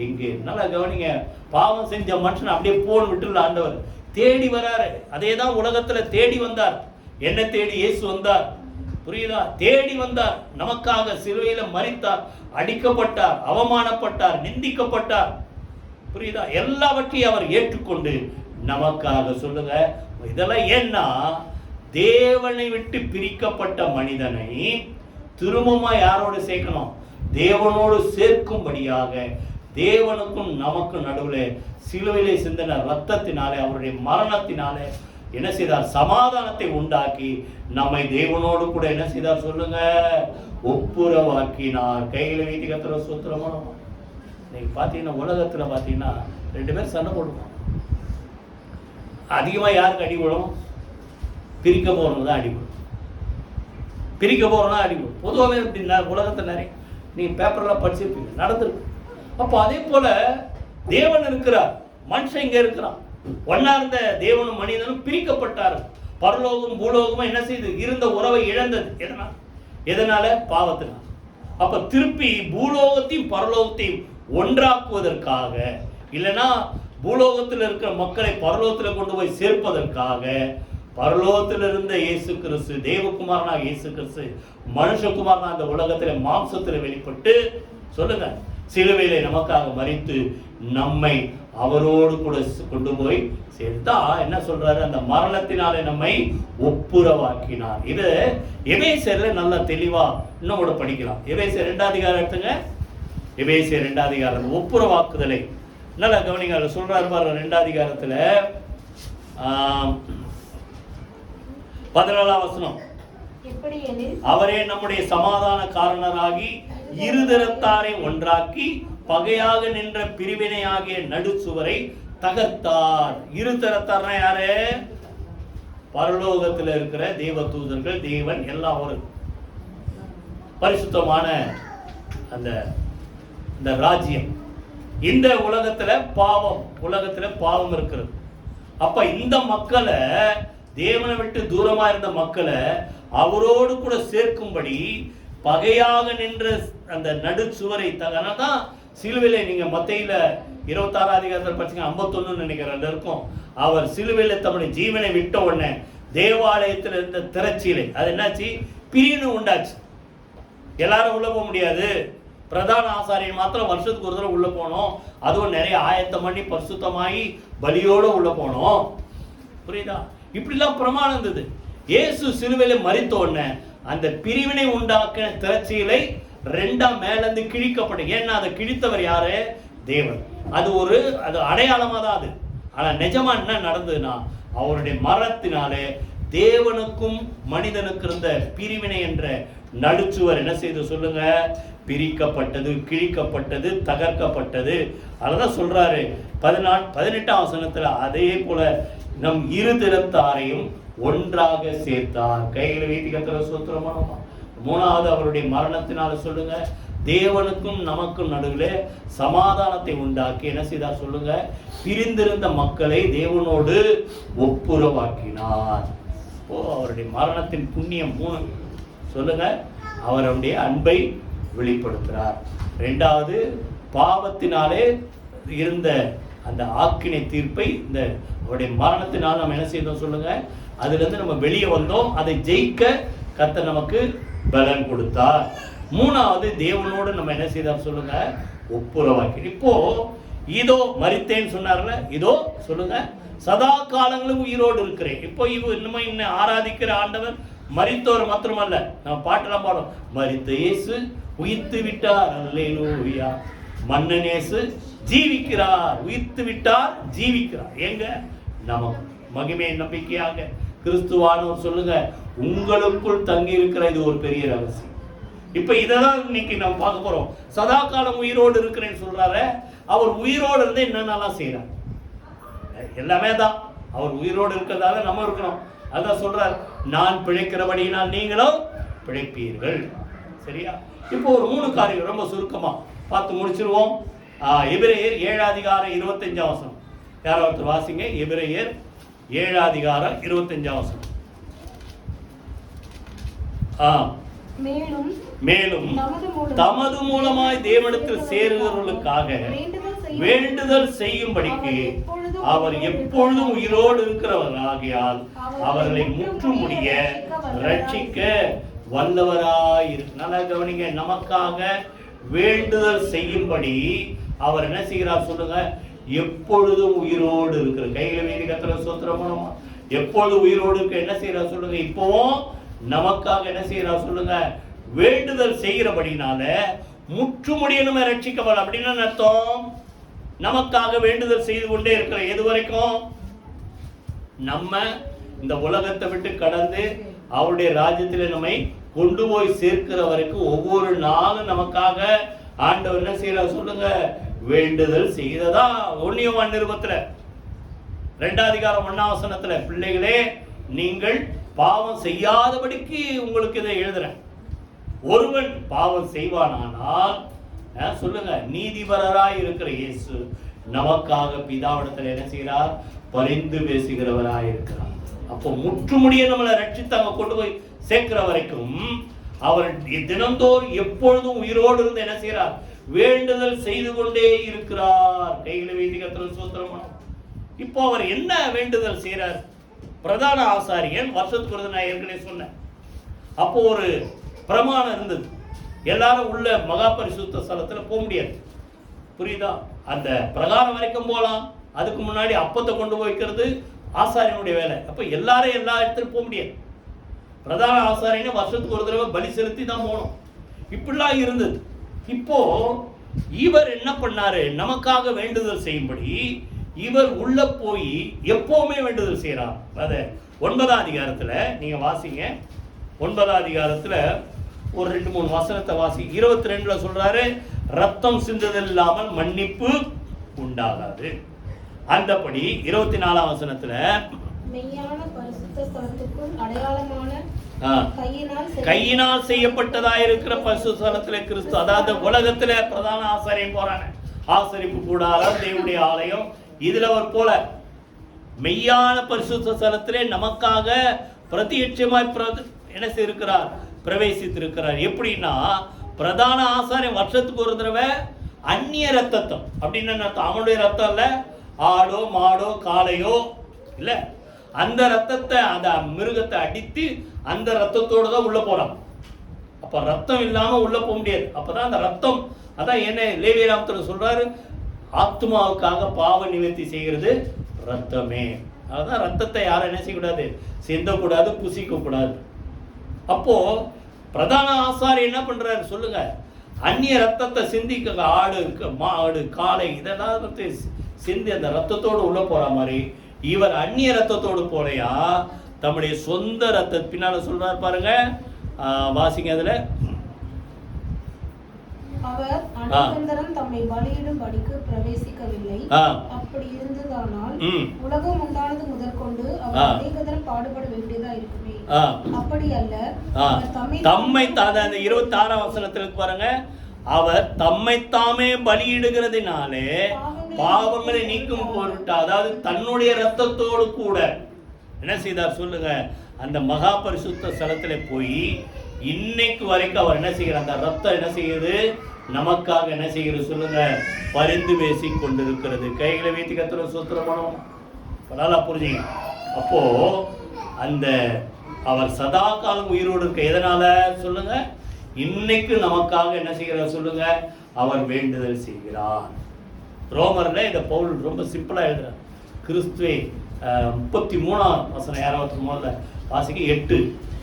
எங்கே? நல்லா கவனிங்க. பாவம் செஞ்ச மனுஷன் அப்படியே போன் விட்டுல ஆண்டவர் தேடி வராரு. அதே தான் உலகத்துல தேடி வந்தார். என்ன தேடி? இயேசு வந்தார். புரியுதா? தேடி வந்தார். நமக்காக சிலுவையில மரித்தார், அடிக்கப்பட்டார், அவமானப்பட்டார், நிந்திக்கப்பட்டார். புரியுதா? எல்லாவற்றையும் அவர் ஏற்றுக்கொண்டு நமக்காக. சொல்லுங்க, இதெல்லாம் ஏன்னா தேவனை விட்டு பிரிக்கப்பட்ட மனிதனை திரும்பமா யாரோடு சேர்க்கணும்? தேவனோடு சேர்க்கும்படியாக தேவனுக்கும் நமக்கு நடுவில் சிலுவையிலே சிந்தின ரத்தத்தினாலே அவருடைய மரணத்தினாலே என்ன செய்தார்? சமாதானத்தை உண்டாக்கி நம்மை தேவனோடு கூட என்ன செய்தார்? சொல்லுங்க, ஒப்புரவாக்கினார். கையில வைத்து கத்துற சூத்திரமான நீங்க பாத்தீங்கன்னா உலகத்துல பாத்தீங்கன்னா 2 பேர் சண்டை போடுவோம். அதிகமா யாருக்கு அடி விடும்? பிரிக்க போறவங்க தான் அடிபடும். பிரிக்க போறோம்னா அடிபடும். பொதுவாகவே உலகத்தில் நிறைய நீங்க பேப்பர்லாம் படிச்சிருப்பீங்க, நடந்திருக்கு. அப்போ அதே போல தேவன் இருக்கிறார், மனுஷன் இங்க இருக்கிறான். ஒன்னா இருந்த தேவனும் மனிதனும் பிரிக்கப்பட்டார். பரலோகம் பூலோகமும் என்ன செய்து? இருந்த உறவை இழந்தது. எதனால? பாவத்தினால். அப்ப திருப்பி பூலோகத்தையும் பரலோகத்தையும் ஒன்றாக்குவதற்காக, இல்லைன்னா பூலோகத்தில் இருக்கிற மக்களை பரலோகத்தில் கொண்டு போய் சேர்ப்பதற்காக பரலோகத்தில் இருந்த இயேசு கிறிஸ்து, தேவகுமாரனாக இயேசு கிறிஸ்து மனுஷகுமாரனாக அந்த உலகத்தில் மாம்சத்தில் வெளிப்பட்டு, சொல்லுங்க, சிலுவையிலே நமக்காக மரித்து நம்மை அவரோடு கூட கொண்டு போய் சேர்த்தா என்ன சொல்றாரு? அந்த மரணத்தினாலே நம்மை ஒப்புரவாக்கினார். இது எபேசியர்ல நல்லா தெளிவா இன்னும் கூட படிக்கலாம். எபேசியர் 2 அதிகாரம் எடுத்துங்க. எபேசியர் 2 அதிகாரம் ஒப்புரவாக்குதலை நல்லா கவனிங்க. சொல்றாரு பாருங்க, 2 அதிகாரத்துல 14ஆம் வசனம். அவரே நம்முடைய சமாதான காரணராகி இருதரத்தாரை ஒன்றாக்கி பகையாக நின்ற பிரிவினையாகிய நடுச்சுவரை தகர்த்தார். இருதரத்தார்னா யாரு? பரலோகத்தில் இருக்கிற தேவ தூதர்கள், தேவன், எல்லாம் ஒரு பரிசுத்தமான அந்த ராஜ்யம். இந்த உலகத்துல பாவம் இருக்கிறது. அப்ப இந்த மக்களை, தேவனை விட்டு தூரமா இருந்த மக்களை அவரோடு கூட சேர்க்கும்படி பகையாக நின்ற அந்த நடுச்சுவரை தான் சிலுவையில. நீங்க மத்தேயுல 26 அதிகாரத்தில் படிச்சீங்க, 51 நினைக்கிறேன் இருக்கும். அவர் சிலுவையில தம்முடைய ஜீவனை விட்ட உடனே தேவாலயத்தில் இருந்த திரைச்சீலை அது என்னாச்சு? பிரிவு உண்டாச்சு. எல்லாரும் உள்ள போக முடியாது. பிரதான ஆசாரியன் மாத்திரம் வருஷத்துக்கு ஒரு தடவை உள்ள போனோம். அதுவும் நிறைய ஆயத்தம் பண்ணி பரிசுத்தமாகி பலியோட உள்ள போனோம். புரியுதா? இப்படிலாம் பிரமாணம் இருந்தது. இயேசு சிலுவையில மரித்த உடனே அந்த பிரிவினை உண்டாக்கின திரைச்சீலை 2ஆம் மேலிருந்து கிழிக்கப்படும். ஏன்னா அதை கிழித்தவர் யாரு? தேவன். அது அடையாளமாக தான் அது. ஆனால் நிஜமா என்ன நடந்ததுன்னா, அவருடைய மரணத்தினாலே தேவனுக்கும் மனிதனுக்கு இருந்த பிரிவினை என்ற நடுச்சுவர் என்ன செய்து சொல்லுங்க, பிரிக்கப்பட்டது, கிழிக்கப்பட்டது, தகர்க்கப்பட்டது. அததான் சொல்றாரு 18ஆம் வசனத்துல, அதே போல நம் இரு திறத்தாரையும் ஒன்றாக சேர்த்தார். கைகளை வீட்டி கத்தர சோத்திரமானோமா. மூணாவது, அவருடைய மரணத்தினால சொல்லுங்க, தேவனுக்கும் நமக்கும் நடுவில் சமாதானத்தை உண்டாக்கி என்ன செய்தார் சொல்லுங்க, பிரிந்திருந்த மக்களை தேவனோடு ஒப்புரவாக்கினார். அவருடைய மரணத்தின் புண்ணியம் 3 சொல்லுங்க, அவருடைய அன்பை வெளிப்படுத்துகிறார். 2வது, பாவத்தினாலே இருந்த அந்த ஆக்கினை தீர்ப்பை இந்த அவருடைய மரணத்தினால் நம்ம என்ன செய்தோம் சொல்லுங்க, அதிலிருந்து நம்ம வெளியே வந்தோம். அதை ஜெயிக்க கர்த்தர் நமக்கு பலன் கொடுத்தார். 3வது, தேவனோடு நம்ம என்ன செய்தார் சொல்லுங்க, ஒப்புரவாக்கி. இப்போ இதோ மரித்தேன்னு சொன்னார்ல, இதோ சொல்லுங்க, சதா காலங்களும் உயிரோடு இருக்கிறேன். இப்போ இன்னும் ஆராதிக்கிற ஆண்டவர் மரித்தோர் மாத்திரமல்ல, நம்ம பாட்டெல்லாம் பாடும், மரித்த இயேசு உயிர்த்து விட்டார், அல்லேலூயா. மன்னன் இயேசு ஜீவிக்கிறார், உயிர்த்து விட்டார், ஜீவிக்கிறார். எங்க நமக்கு மகிமை நம்பிக்கையாக கிறிஸ்துவானவர் சொல்லுங்க, உங்களுக்குள் தங்கி இருக்கிற இது ஒரு பெரிய ரகசியம். இப்ப இதெல்லாம் இன்னைக்கு நம்ம பார்க்க போறோம். சதா காலம் உயிரோடு இருக்கிறேன்னு சொல்றாரு. அவர் உயிரோடு இருந்து என்னென்னலாம் செய்யறார், எல்லாமே தான். அவர் உயிரோடு இருக்கிறதால நம்ம இருக்கிறோம். அதான் சொல்றார், நான் பிழைக்கிறபடியினால் நீங்களும் பிழைப்பீர்கள். சரியா? இப்போ ஒரு 3 காரியம் ரொம்ப சுருக்கமா பார்த்து முடிச்சிருவோம். எபிரேயர் 7:25 யாராவது வாசிங்க. எபிரேயர் 7:25. மேலும் தமது மூலமாய் தேவனிடத்தில் சேருகிறவர்களுக்காக வேண்டுதல் செய்யும்படிக்கு அவர் எப்பொழுதும் உயிரோடு இருக்கிறவராகியால் அவர்களை முற்றுமுடிய ரட்சிக்க வல்லவராயிருக்கு. நல்லா கவனிங்க, நமக்காக வேண்டுதல் செய்யும்படி அவர் என்ன செய்கிறார் சொல்லுங்க, எப்பொழுதும் உயிரோடு இருக்கிற. கையில மீறி கத்திர சோத்திரமா, எப்பொழுதும் உயிரோடு இருக்க என்ன செய்கிறார் சொல்லுங்க, இப்போவும் நமக்காக என்ன செய்கிறார் சொல்லுங்க, வேண்டுதல் செய்கிறபடினால முற்றுமுடிய நம்ம ரட்சிக்கப்பட. அப்படின்னு அர்த்தம், நமக்காக வேண்டுதல் செய்து கொண்டே இருக்கிற எது வரைக்கும், நம்ம இந்த உலகத்தை விட்டு கடந்து அவருடைய ராஜ்யத்திலே நம்மை கொண்டு போய் சேர்க்கிற வரைக்கும் ஒவ்வொரு நாளும் நமக்காக ஆண்டவர் என்ன செய்யறார் சொல்லுங்க, வேண்டுதல் செய்ததா. 1 யோவான் நிருபத்துல 2:1 பிள்ளைகளே, நீங்கள் பாவம் செய்யாதபடிக்கு உங்களுக்கு இதை எழுதுறேன். ஒருவன் பாவம் செய்வானானால் சொல்லுங்க, நீதிபரராய் இருக்கிற இயேசு நமக்காக பிதாவிடத்தில் என்ன செய்கிறார், பரிந்து பேசுகிறவராய் இருக்கிறார். அப்போ முற்றுமுடிய நம்மளை ரட்சித்து அங்க கொண்டு போய் சேர்க்கிற வரைக்கும் அவர் தினந்தோறும் எப்பொழுதும் உயிரோடு இருந்து என்ன செய்கிறார், வேண்டுதல் செய்து கொண்டே இருக்கிறார். கைகளை வைத்து கர்த்தருக்கு ஸ்தோத்திரம். இப்போ அவர் என்ன வேண்டுதல் செய்கிறார், பிரதான ஆசாரியன் வருஷத்துக்கு ஒரு, நான் ஏற்கனவே சொன்னேன், அப்போ ஒரு பிரமாணம் இருந்தது. எல்லாரும் உள்ள மகா பரிசுத்த ஸ்தலத்துல போக முடியாது, புரியுதா? அந்த பிரகாரம் வரைக்கும் போகலாம். அதுக்கு முன்னாடி அப்பத்தை கொண்டு போய்க்கிறது ஆசாரியனுடைய வேலை. அப்ப எல்லாரும் எல்லா இடத்துலையும் போக முடியாது. பிரதான ஆசாரியனை வருஷத்துக்கு ஒரு தடவை பலி செலுத்தி தான் போகணும். இப்படிலாம் இருந்தது. இப்போ இவர் என்ன பண்ணாரு, நமக்காக வேண்டுதல் செய்யும்படி இவர் உள்ள போய் எப்பவுமே வேண்டுதல் செய்யறார். அத 9ஆம் அதிகாரத்துல நீங்க வாசிங்க. 9ஆம் அதிகாரத்துல ஒரு 2-3 வசனத்தை வாசி. 22 சொல்றாரு, ரத்தம் சிந்துதல் இல்லாமல் மன்னிப்பு உண்டாகாது. அந்தபடி 24ஆம் வசனத்துல
மெய்யான பரிசுத்த ஸ்தலத்துக்குள் அடையாளமான
கையினால் செய்யப்பட்டதாயிருக்கிற பரிசுத்த ஸ்தலத்துல கிறிஸ்து, அதாவது உலகத்துல பிரதான ஆசாரியம் போறாங்க, ஆசரிப்பு கூடாரம், தேவனுடைய ஆலயம், இதுல ஒரு போல மெய்யான பரிசுத்த ஸ்தலத்திலே நமக்காக பிரத்யட்சமாய் என்ன செய்திருக்கிறார், பிரவேசித்திருக்கிறார். எப்படின்னா, பிரதான ஆசாரியம் வருஷத்துக்கு ஒரு தடவை அந்நிய ரத்தம் அப்படின்னு அர்த்தம். அவனுடைய ரத்தம் இல்ல, ஆடோ மாடோ காளையோ இல்ல, அந்த ரத்தத்தை அந்த மிருகத்தை அடித்து அந்த ரத்தத்தோடு தான் உள்ள போறான். அப்ப ரத்தம் இல்லாம உள்ள போக முடியாது. அப்பதான் அந்த ரத்தம், அதான் என்ன லேவியராமத்துல சொல்றாரு, ஆத்மாவுக்காக பாவ நிவர்த்தி செய்கிறது ரத்தமே. அதான் ரத்தத்தை யாரும் என்ன செய்யக்கூடாது, சிந்தக்கூடாது, புசிக்க கூடாது. அப்போ பிரதான ஆசாரி என்ன பண்றாரு சொல்லுங்க, அந்நிய ரத்தத்தை சிந்தி ஆடு மாடு காளை இதெல்லாம் சிந்தி அந்த ரத்தத்தோடு உள்ள போற மாதிரி இவர் அந்நிய ரத்தத்தோடு போலையா, தம்முடைய சொந்த ரத்த பின்னால சொல்றாரு பாருங்க, வாசிங்க அதுல.
அவர் அநேகந்தரம் தம்மை பலியிடும்படிக்கு பிரவேசிக்கவில்லை. அப்படி இருந்ததானால் உலகம் உண்டானது முதற்கொண்டு அவர் அநேகந்தரம் பாடுபட வேண்டியதா இருக்குமே. அப்படி அல்ல,
தம்மை அந்த 26ஆம் வசனத்திற்கு பாருங்க, அவர் தம்மைத்தாமே பலியிடுகிறதுனாலே பாவங்களை நீக்கும் பொருட்டு, அதாவது தன்னுடைய ரத்தத்தோடு கூட என்ன செய்தார் சொல்லுங்க, அந்த மகா பரிசுத்த ஸ்தலத்துல போய் இன்னைக்கு வரைக்கும் அவர் என்ன செய்கிறார், அந்த ரத்தம் என்ன செய்யுது, நமக்காக என்ன செய்கிறது சொல்லுங்க, பரிந்து பேசி கொண்டிருக்கிறது. கைகளை வைத்து கத்துற சூத்திரமானோம் நல்லா புரிஞ்சுங்க. அப்போ அந்த அவர் சதா காலம் உயிரோடு இருக்க எதனால சொல்லுங்க, இன்னைக்கு நமக்காக என்ன செய்கிறார் சொல்லுங்க, அவர் வேண்டுதல் செய்கிறார். ரோமர்ல இந்த பவுல் ரொம்ப சிம்பிளா எழுதுறார். கிறிஸ்துவே 33ஆம் வசனம் 63 வாசிங்க,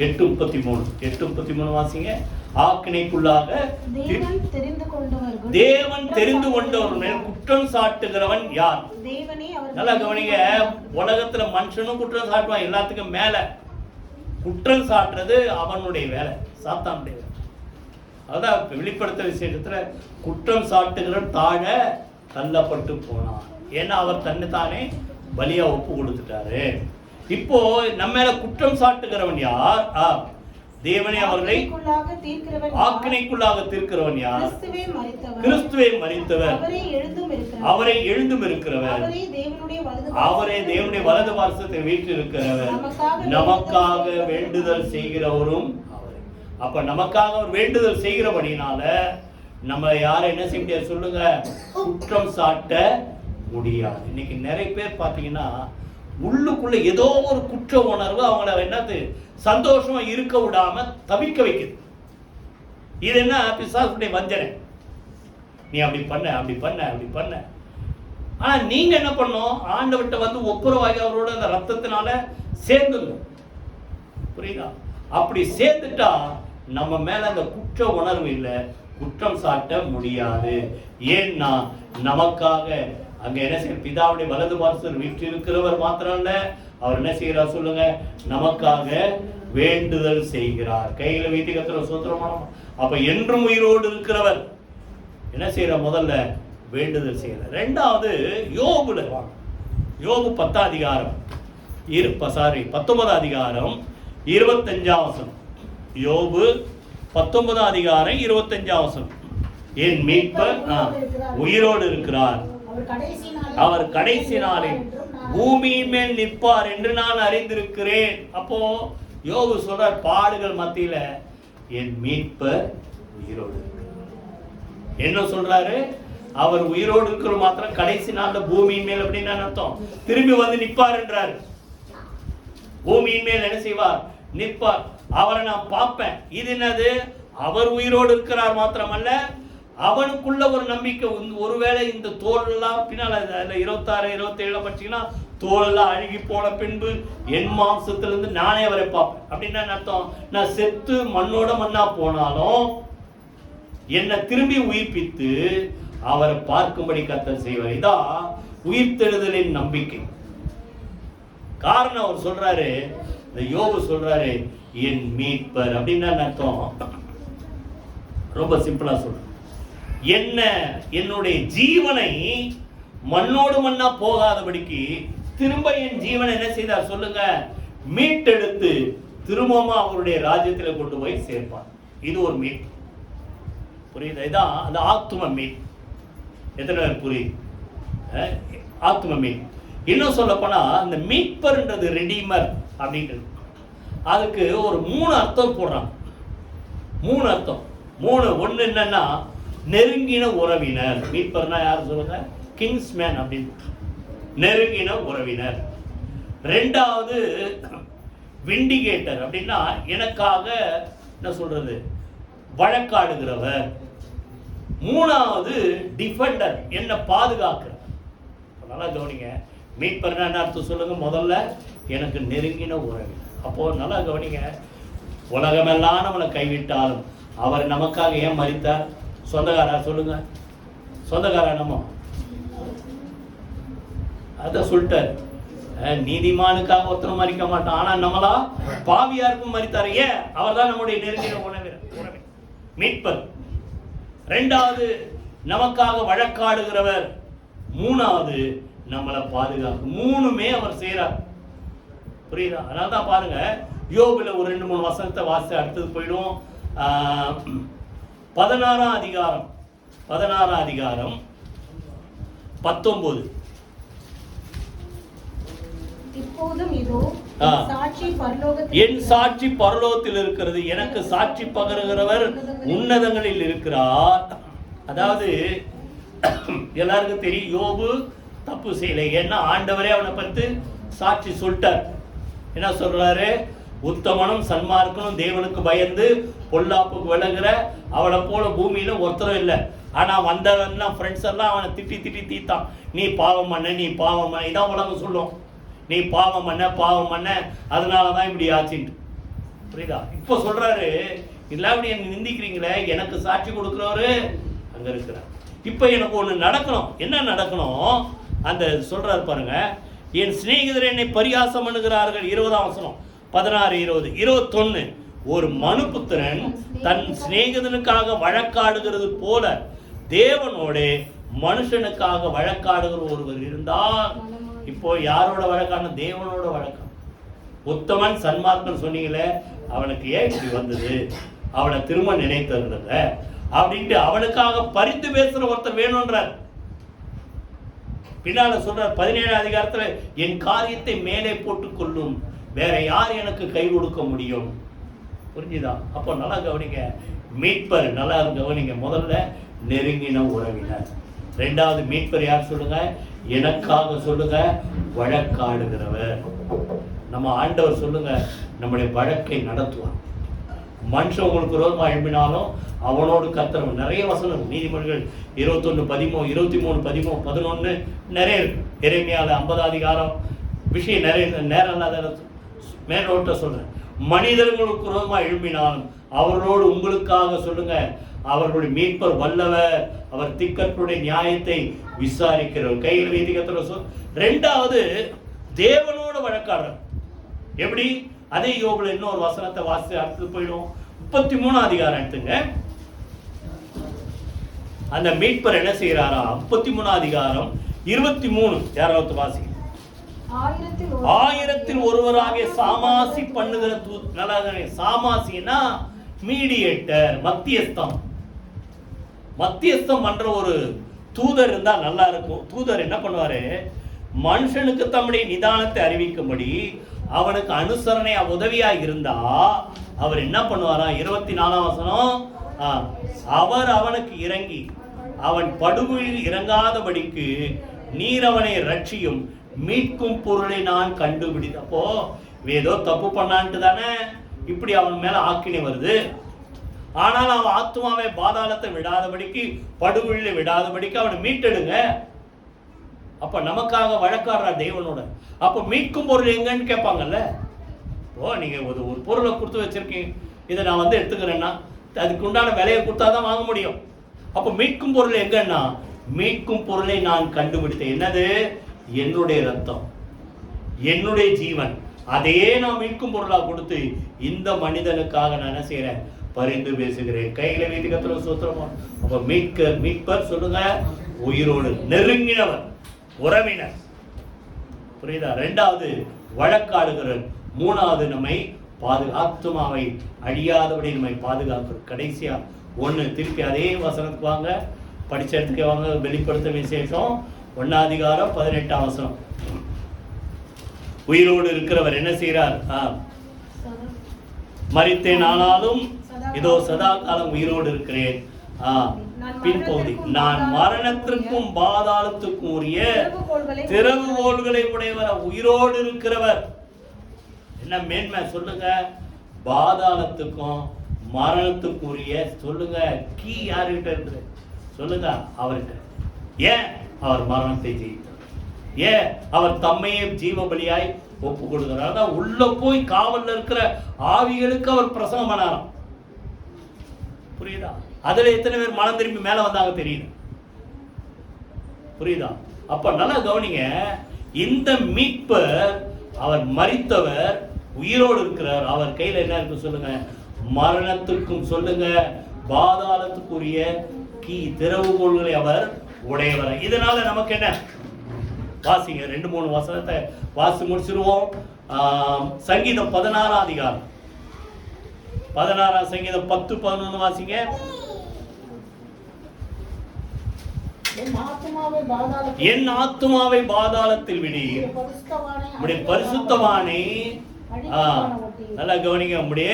8:33 வாசிங்க. ஆக்கினைக்குள்ளாக தேவன் தெரிந்து கொண்டவர் மேல் குற்றம் சாட்டுகிறவன் யார்? நல்லா கவனிங்க, உலகத்துல மனுஷனும் குற்றம் சாட்டுவான், எல்லாத்துக்கும் மேல குற்றம் சாட்டுறது அவனுடைய வேலை, சாத்தானுடைய வேலை. அதான் வெளிப்படுத்த விசேஷத்துல குற்றம் சாட்டுகிறவன் தாழ தள்ளப்பட்டு போனான். ஏன்னா அவர் தன்னைத்தானே பலியா ஒப்பு கொடுத்துட்டாரு. இப்போ நம்ம மேல குற்றம் சாட்டுகிறவன் யார்? தேவனே அவர்களை ஆக்கினைக்குள்ளாக தீர்க்கிறவன் யார்? கிறிஸ்துவே மரித்தவர், அவரை எழுந்தும் இருக்கிறவர், அவரே தேவனுடைய வலது பார்சத்தில் வீற்றிருக்கிறவர், நமக்காக வேண்டுதல் செய்கிறவரும் அவரே. அப்ப நமக்காக அவர் வேண்டுதல் செய்கிறபடினால நம்ம யாரை என்ன செய்ய முடியாது சொல்லுங்க, குற்றம் சாட்ட முடியாது. இன்னைக்கு நிறைய பேர் பார்த்தீங்கன்னா உள்ளுக்குள்ள ஏதோ ஒரு குற்ற உணர்வு அவங்கள என்னது சந்தோஷமா இருக்க விடாம தவிக்க வைக்குது. இது என்ன பிசாசுடைய வஞ்சனை, நீ அப்படி பண்ண அப்படி பண்ண அப்படி பண்ண. ஆனா நீங்க என்ன பண்ணோம், ஆண்டவர்கிட்ட வந்து ஒப்புரவாகி அவரோட அந்த ரத்தத்தினால சேர்ந்துங்க, புரியுதா? அப்படி சேர்ந்துட்டா நம்ம மேல அந்த குற்ற உணர்வு இல்லை, குற்றம் சாட்ட முடியாது. ஏன்னா நமக்காக அங்க என்ன செய்ய, பிதாவுடைய வலது பார்சல் வீற்றிருக்கிறவர் மாத்திரம் இல்ல, அவர் என்ன செய்கிறார் சொல்லுங்க, நமக்காக வேண்டுதல் செய்கிறார். கையில வைத்து கத்துற சூத்திரமானோம். அப்ப என்றும் உயிரோடு இருக்கிறவர் என்ன செய்யற, முதல்ல வேண்டுதல் செய்கிறார். ரெண்டாவது யோபுல வாங்க, யோபு 10ஆம் அதிகாரம் 19ஆம் அதிகாரம் 25ஆம் வசனம். யோபு 19ஆம் அதிகாரம் 25ஆம் வசனம். என் மீட்பர் உயிரோடு இருக்கிறார், அவர் கடைசி நாளில் பூமியின் மேல் நிற்பார் என்று நான் அறிந்திருக்கிறேன். அப்போ யோபு சொல்றார், பாடுகள் மத்தியில என் மீட்பர் உயிரோடு இருக்கிறார். என்ன சொல்றாரு, அவர் உயிரோடு இருக்கிற மாத்திரம் கடைசி நாள்ல பூமியின் மேல் அப்படின்னு அர்த்தம், திரும்பி வந்து நிற்பார் என்றார். பூமியின் மேல் என்ன செய்வார், நிற்பார், அவரை நான் பார்ப்பேன். இது என்னது, அவர் உயிரோடு இருக்கிறார் மாத்திரமல்ல, அவனுக்குள்ள ஒரு நம்பிக்கை. ஒருவேளை இந்த தோல் எல்லாம் பின்னால 26, 27 பார்த்தீங்கன்னா தோல் எல்லாம் அழுகி போன பின்பு என் மாம்சத்திலிருந்து நானே அவரை பார்ப்பேன். அப்படின்னா அர்த்தம், நான் செத்து மண்ணோட மண்ணா போனாலும் என்னை திரும்பி உயிர்ப்பித்து அவரை பார்க்கும்படி கர்த்தர் செய்வார். இதான் உயிர்த்தெழுதலின் நம்பிக்கை. காரணம் அவர் சொல்றாரு, இந்த யோபு சொல்றாரு, என் மீட்பர். அப்படின்னா அர்த்தம் ரொம்ப சிம்பிளா சொல்ற, என்ன என்னுடைய ஜீவனை மண்ணோடு மண்ணா போகாதபடிக்கு திரும்ப என் ஜீவனை என்ன செய்தார் சொல்லுங்க, மீட்டெடுத்து திரும்பமா அவருடைய ராஜ்யத்தில் கொண்டு போய் சேர்ப்பார். இது ஒரு மீட், புரியுது? இதான் அந்த ஆத்தும மீட். எத்தனை பேர் புரியுது? ஆத்தும மீட். இன்னும் சொல்ல போனா அந்த மீட்பர்ன்றது ரெடீமர் அப்படின்றது, அதுக்கு ஒரு 3 அர்த்தம் போடுறாங்க. 3 அர்த்தம். 3 ஒன்று என்னன்னா நெருங்கின உறவினர். மீட்பர்னா யார் சொல்லுங்க, கிங்ஸ்மேன் அப்படின்னு, நெருங்கின உறவினர். ரெண்டாவது விண்டிகேட்டர், அப்படின்னா எனக்காக என்ன சொல்றது, வழக்காடுகிறவர். மூணாவது டிஃபெண்டர், என்ன பாதுகாக்கிறார். நல்லா கவனிங்க, மீட்பர்னா என்ன அர்த்தம் சொல்லுங்க, முதல்ல எனக்கு நெருங்கின உறவினர். அப்போ நல்லா கவனிங்க, உலகமெல்லாம் நம்மளை கைவிட்டாலும் அவர் நமக்காக ஏன் மரித்தார் சொந்தக்காரா சொல்லுங்க, சொந்தக்காரா நம்ம அத சொல்லிட்டாரு. நீதிமானுக்காக ஒருத்தரும் மறிக்க மாட்டான், ஆனா நம்மளா பாவியாருக்கும் மறித்தாரு. ஏன்? அவர் தான் நம்முடைய நெருங்கின உறவு மீட்பர். இரண்டாவது நமக்காக வழக்காடுகிறவர். மூணாவது நம்மளை பாதுகாப்பு. மூணுமே அவர் செய்யறார். புரியுதா? அதனால தான் பாருங்க, யோபுல ஒரு 2-3 வசனத்தை வாசித்து அடுத்தது போயிடும். 16ஆம் அதிகாரம் 19.
இப்போதும் இதோ
என் சாட்சி பரலோகத்தில் இருக்கிறது, எனக்கு சாட்சி பகருகிறவர் உன்னதங்களில் இருக்கிறார். அதாவது எல்லாருக்கும் தெரியும், யோபு தப்பு செய்யலை. ஏன்னா ஆண்டவரே அவனை பற்றி சாட்சி சொல்லிட்டார். என்ன சொல்றாரு? உத்தமனும் சன்மார்க்கனும் தேவனுக்கு பயந்து பொல்லாப்புக்கு விளங்குற அவனை போல பூமியில ஒருத்தரும் இல்லை. ஆனா வந்தவன் ஃப்ரெண்ட்ஸ் எல்லாம் அவனை திட்டி தீத்தான். நீ பாவம் பண்ண, நீ பாவம் பண்ண, இதான் உலகம் சொல்லும். நீ பாவம் பண்ண அதனாலதான் இப்படி ஆச்சுட்டு. புரியுதா? இப்போ சொல்றாரு, இல்ல அப்படி என்ன நிந்திக்கிறீங்களே, எனக்கு சாட்சி கொடுக்கிறவரு அங்க இருக்கிறார். இப்ப எனக்கு ஒண்ணு நடக்கணும். என்ன நடக்கணும்? அந்த சொல்றாரு பாருங்க, என் சிநேகிதர் என்னை பரியாசம் பண்ணுகிறார்கள். 20ஆம் வசனம் 16, 20, 21. ஒரு மனுபுத்திரன் தன் சிநேகிதனுக்காக வழக்காடுகிறது போல தேவனோட மனுஷனுக்காக வழக்காடுகிற ஒருவர் இருந்தால், இப்போ யாரோட வழக்கான? தேவனோட வழக்கம். உத்தமன் சன்மார்க்கன் சொன்னீங்களே, அவனுக்கு ஏன் இப்படி வந்தது, அவனை திரும்ப நினைத்ததுல அப்படின்ட்டு அவனுக்காக பரிந்து பேசுற ஒருத்தர் வேணும்ன்றார். பின்னால சொல்றார் 17ஆம் அதிகாரத்துல, என் காரியத்தை மேலே போட்டுக் கொள்ளும் வேற யார் எனக்கு கை கொடுக்க முடியும். புரிஞ்சுதா? அப்போ நல்லா கவனிங்க, மீட்பர் நல்லா கவனிங்க. முதல்ல நெருங்கின உறவினர். ரெண்டாவது மீட்பர் யார் சொல்லுங்க? எனக்காக சொல்லுங்க, வழக்காடுகிறவர். நம்ம ஆண்டவர் சொல்லுங்க, நம்முடைய வழக்கை நடத்துவார். மனுஷன் உங்களுக்கு விரோதமா எழுப்பினாலும் அவனோடு கர்த்தர். நிறைய வசனம் நீதிமொழிகள் 21, 13, 23, 13, 11 நிறைய இருக்கு. எரேமியால 50ஆம் அதிகாரம் விஷயம் நிறைய நேரம் இல்லாத மேலோட்ட சொல்றேன். மனிதர்களுக்கு விரோதமா எழுப்பினாலும் அவர்களோடு உங்களுக்காக சொல்லுங்க, அவர்களுடைய மீட்பர் வல்லவர், அவர் திக்கற்றுடைய நியாயத்தை விசாரிக்கிறவர். கையில் வைத்து கர்த்தர் சொல். ரெண்டாவது தேவனோட வழக்காடுற. எப்படி? அதே யோபுல இன்னொரு வசனத்தை வாசி அடுத்து போயிடும். 33ஆம் அதிகாரம் எடுத்துங்க. அந்த மீட்பர் என்ன செய்யறாரா? 33ஆம் அதிகாரம் 23. யாராவது வாசி. 1000 ஒருவராக சாமாசி பண்ணுகிற நல்லா. சாமாசின்னா மீடியேட்டர், மத்தியஸ்தம் பண்ற ஒரு தூதர் இருந்தா நல்லா இருக்கும். தூதர் என்ன பண்ணுவாரு? மனுஷனுக்கு தம்முடைய நிதானத்தை அறிவிக்கும்படி அவனுக்கு அனுசரணை உதவியா இருந்தா அவர் என்ன பண்ணுவாரா? 24ஆம் வசனம், அவர் அவனுக்கு இறங்கி அவன் படுகொலில் இறங்காதபடிக்கு நீர் அவனை ரட்சியும் மீட்கும் பொருளை நான் கண்டுபிடி. அப்போ ஏதோ தப்பு பண்ணான்ட்டு தானே இப்படி அவன் மேல ஆக்கினை வருது. ஆனால் அவன் ஆத்மாவை பாதாளத்தை விடாதபடிக்கு, படுகொலில விடாதபடிக்கு அவனை மீட்டெடுங்க. அப்ப நமக்காக வழக்காடுற தேவனோட. அப்ப மீட்கும் பொருள் எங்கன்னு கேட்பாங்கல்ல. ஓ, நீங்க ஒரு பொருளை கொடுத்து வச்சிருக்கீங்க, இதை நான் வந்து எடுத்துக்கிறேன்னா அதுக்கு உண்டான விலையை கொடுத்தாதான் வாங்க முடியும். அப்ப மீட்கும் பொருள் எங்கன்னா, மீட்கும் பொருளை நான் கண்டுபிடித்தேன். என்னது? என்னுடைய ரத்தம், என்னுடைய ஜீவன். அதையே நான் மீட்கும் பொருளாக கொடுத்து இந்த மனிதனுக்காக நான் என்ன செய்யறேன்? பரிந்து பேசுகிறேன். கையில வைத்து கர்த்தர் ஸ்தோத்திரம். அப்ப மீட்பர் சொல்லுங்க, உயிரோடு நெருங்கினவர், உறவினர். புரியுதா? ரெண்டாவது வழக்காடுகிறவர். மூணாவது நம்மை ஆத்துமாவை அழியாதபடி நம்மை பாதுகாக்கிறது. கடைசியா ஒண்ணு, திருப்பி அதே வசனத்துக்கு வாங்க, படிச்ச இடத்துக்கு வாங்க. வெளிப்படுத்த விசேஷம் 1ஆம் அதிகாரம் 18ஆம் வசனம். உயிரோடு இருக்கிறவர் என்ன செய்யறார்? மரித்தேன் ஆனாலும் இதோ சதா காலம் உயிரோடு இருக்கிறேன். பின்பகுதி, நான் மரணத்திற்கும் பாதாளத்துக்கும் உரிய திறவுகோல்களை உடையவர். உயிரோடு இருக்கிறவர் என்ன மேன்மை சொல்லுங்க? பாதாளத்துக்கும் மரணத்துக்குரிய சொல்லுங்க. கீ யாருகிட்ட இருக்குது சொல்லுங்க? அவர்கிட்ட. ஏன்? அவர் மரணத்தை ஜெயித்தார். ஏன்? அவர் தம்மையே ஜீவ பலியாய் ஒப்பு கொடுக்கிறார். உள்ள போய் காவல்ல இருக்கிற ஆவிகளுக்கு அவர் பிரசங்கம் பண்ணாராம். புரியுதா? அதுல எத்தனை பேர் மனம் திரும்பி மேல வந்தாங்க தெரியல. புரியுதா? அப்ப நல்லா கவனிங்க, இந்த மீட்பர் அவர் மரித்தவர் உயிரோடு இருக்கிறார். அவர் கையில என்ன இருக்கு சொல்லுங்க? மரணத்துக்கும் சொல்லுங்க பாதாளத்துக்குரிய திறவுகோள்களை அவர் உடையவர். இதனால நமக்கு என்ன? வாசிங்க, 2-3 வசனத்தை வாசி முடிச்சிருவோம். சங்கீதம் 16ஆம் அதிகாரம், 16ஆம் சங்கீதம் 10-11 வாசிங்க. என் ஆத்துமாவை பாதாளத்தில் விடி, உம்முடைய பரிசுத்தவானை. நல்லா கவனிங்க, உம்முடைய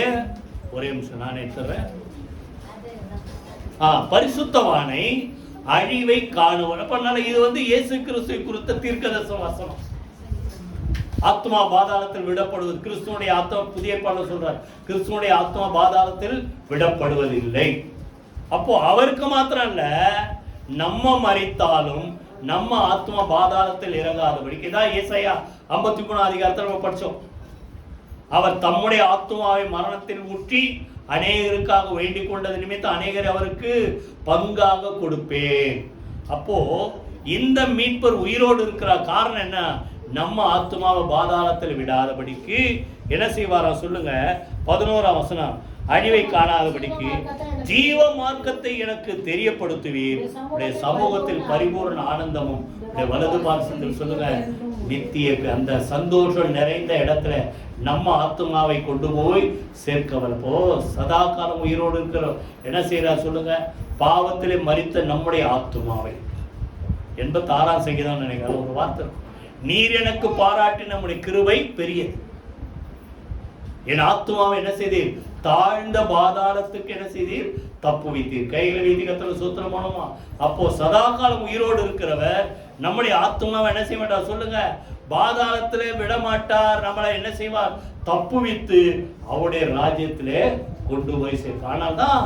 ஒரே நிமிஷம் நான் எடுத்துறேன். பரிசுத்தவானை அழிவை காணுவார். அப்ப இது இயேசு கிறிஸ்துவை குறித்த தீர்க்கதரிசன வசனம். ஆத்மா பாதாளத்தில் விடப்படுவது, கிறிஸ்துவனுடைய ஆத்மா, புதிய பாடல் சொல்றார், கிறிஸ்துவனுடைய ஆத்மா பாதாளத்தில் விடப்படுவதில்லை. அப்போ அவருக்கு மாத்திரம் இல்ல, நம்ம மரித்தாலும் நம்ம ஆத்மா பாதாளத்தில் இறங்காதபடிக்கு தான் ஏசாயா 53ஆம் அதிகாரத்தில் நம்ம படிச்சோம். அவர் தம்முடைய ஆத்மாவை மரணத்தில் ஊற்றி அநேகருக்காக வேண்டிக் கொண்டது நிமித்தம் அநேகரை அவருக்கு பங்காக கொடுப்பேன். அப்போ இந்த மீட்பர் உயிரோடு இருக்கிற காரணம் என்ன? நம்ம ஆத்மாவை பாதாளத்தில் விடாதபடிக்கு என்ன செய்வாரா சொல்லுங்க? 11ஆம் வசனம், அழிவை காணாதபடிக்கு ஜீவ மார்க்கத்தை எனக்கு தெரியப்படுத்துவீர், உடைய சமூகத்தில் பரிபூர்ண ஆனந்தமும் வலது பார்சத்தில் சொல்லுங்க நித்திய அந்த சந்தோஷம் நிறைந்த இடத்துல நம்ம ஆத்மாவை கொண்டு போய் சேர்க்கவரப்போ சதா காலம் உயிரோடு இருக்கிற என்ன செய்யறார் சொல்லுங்க? பாவத்திலே மரித்த நம்முடைய ஆத்மாவை 86ஆம் சங்கீதம் நினைக்கிறேன் ஒரு வார்த்தை, நீர் எனக்கு பாராட்டி நம்முடைய கிருபை பெரியது, என் ஆத்மாவை என்ன செய்தீர்? தாழ்ந்த பாதாளத்துக்கு என்ன செய்தீர்? தப்பு வைத்தீர். கையில வீதி கத்தல சூத்திரம் போனோமா? அப்போ சதா காலம் உயிரோடு இருக்கிறவர் நம்முடைய ஆத்மாவை என்ன செய்ய மாட்டார் சொல்லுங்க? பாதாளத்திலே விட மாட்டார். நம்மளை என்ன செய்வார்? தப்பு வைத்து அவருடைய ராஜ்யத்திலே கொண்டு போய் சேர்க்க. ஆனால் தான்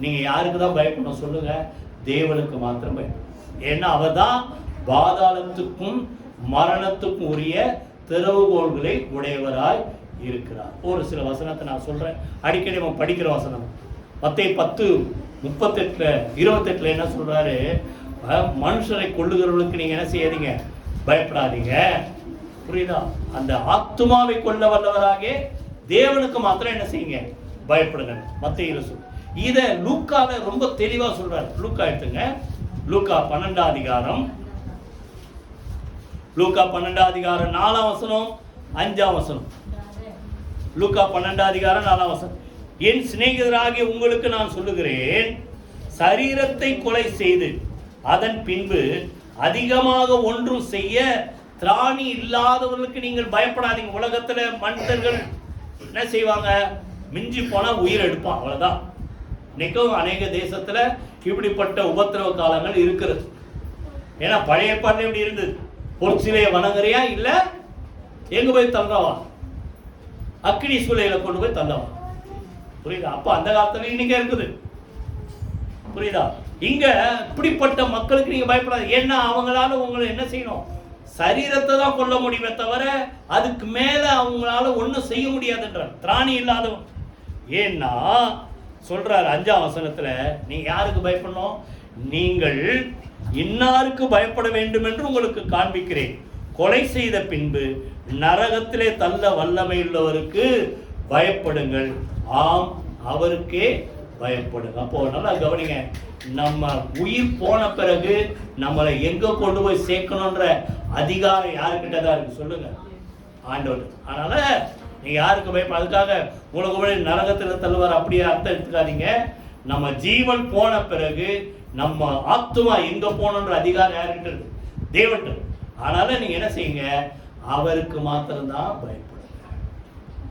நீங்க யாருக்கு தான் பயப்படணும் சொல்லுங்க? தேவனுக்கு மாத்திரம் பயப்படும். ஏன்னா அவர் தான் பாதாளத்துக்கும் மரணத்துக்கும் உரிய திறவுகோள்களை உடையவராய் இருக்கிறார். ஒரு சில வசனத்தை நான் சொல்றேன், அடிக்கடி நம்ம படிக்கிற வசனம். மத்தேயு 10:28 என்ன சொல்றாரு? மனுஷரை கொல்லுகிறவர்களுக்கு நீங்க என்ன செய்யாதீங்க? பயப்படாதீங்க. புரியுதா? அந்த ஆத்துமாவை கொல்ல வல்லவராக தேவனுக்கு மாத்திரம் என்ன செய்யுங்க? பயப்படுங்க. மத்தேயுல சொல். இத லூக்கால ரொம்ப தெளிவா சொல்றாரு. லூக்கா எடுத்துங்க, லூக்கா 12ஆம் அதிகாரம், லூக்கா 12ஆம் அதிகாரம் 4ஆம் வசனம் 5ஆம் வசனம். லூக்கா 12ஆம் அதிகாரம் 4ஆம் வசனம். என் சிநேகிதராகிய உங்களுக்கு நான் சொல்லுகிறேன், சரீரத்தை கொலை செய்து அதன் பின்பு அதிகமாக ஒன்றும் செய்ய திராணி இல்லாதவர்களுக்கு நீங்கள் பயப்படாதீங்க. உலகத்துல மனிதர்கள் என்ன செய்வாங்க? மிஞ்சி போனா உயிர் எடுப்பான், அவ்வளவுதான். இன்னைக்கும் அநேக தேசத்துல இப்படிப்பட்ட உபத்திரவ காலங்கள் இருக்கிறது. ஏன்னா பழைய ஏற்பாடுல எப்படி இருந்தது? பொற்சிலையை வணங்குறியா, இல்ல எங்க போய் தள்ளவா? அக்கினி சூளையில கொண்டு போய் தள்ளவா. புரியுதா? அப்ப அந்த காலத்துல இன்னைக்கு இருக்குது. புரியுதா? இங்க இப்படிப்பட்ட மக்களுக்கு நீங்க பயப்படாது. ஏன்னா அவங்களால உங்களை என்ன செய்யணும்? சரீரத்தை தான் கொல்ல முடியுமே தவிர அதுக்கு மேல அவங்களால ஒன்றும் செய்ய முடியாதுன்றார். திராணி இல்லாதவன். ஏன்னா சொல்றாரு 5ஆம் வசனத்துல, நீங்க யாருக்கு பயப்படணும்? நீங்கள் இன்னாருக்கு பயப்பட வேண்டும் என்று உங்களுக்கு காண்பிக்கிறேன். கொலை செய்த பின்பு நரகத்திலே தள்ள வல்லமை உள்ளவருக்கு பயப்படுங்கள், ஆம் அவருக்கே பயப்படுங்க. அப்போ நல்லா கவனிங்க, நம்ம உயிர் போன பிறகு நம்மளை எங்க கொண்டு போய் சேர்க்கணும்ன்ற அதிகாரம் யாருக்கிட்ட தான் இருக்கு சொல்லுங்க? ஆண்டவர். அதனால நீங்க யாருக்கு பயப்பட? அதுக்காக உங்களுக்கு நரகத்தில் தள்ளுவார் அப்படியே அர்த்தம் எடுத்துக்காதீங்க. நம்ம ஜீவன் போன பிறகு நம்ம ஆத்துமா எங்க போகணுன்ற அதிகாரம் யாருக்கிட்ட இருக்கு? தேவன்கிட்ட. அதனால நீங்க என்ன செய்யுங்க? அவருக்கு மாத்திரம்தான் பயப்படுங்க.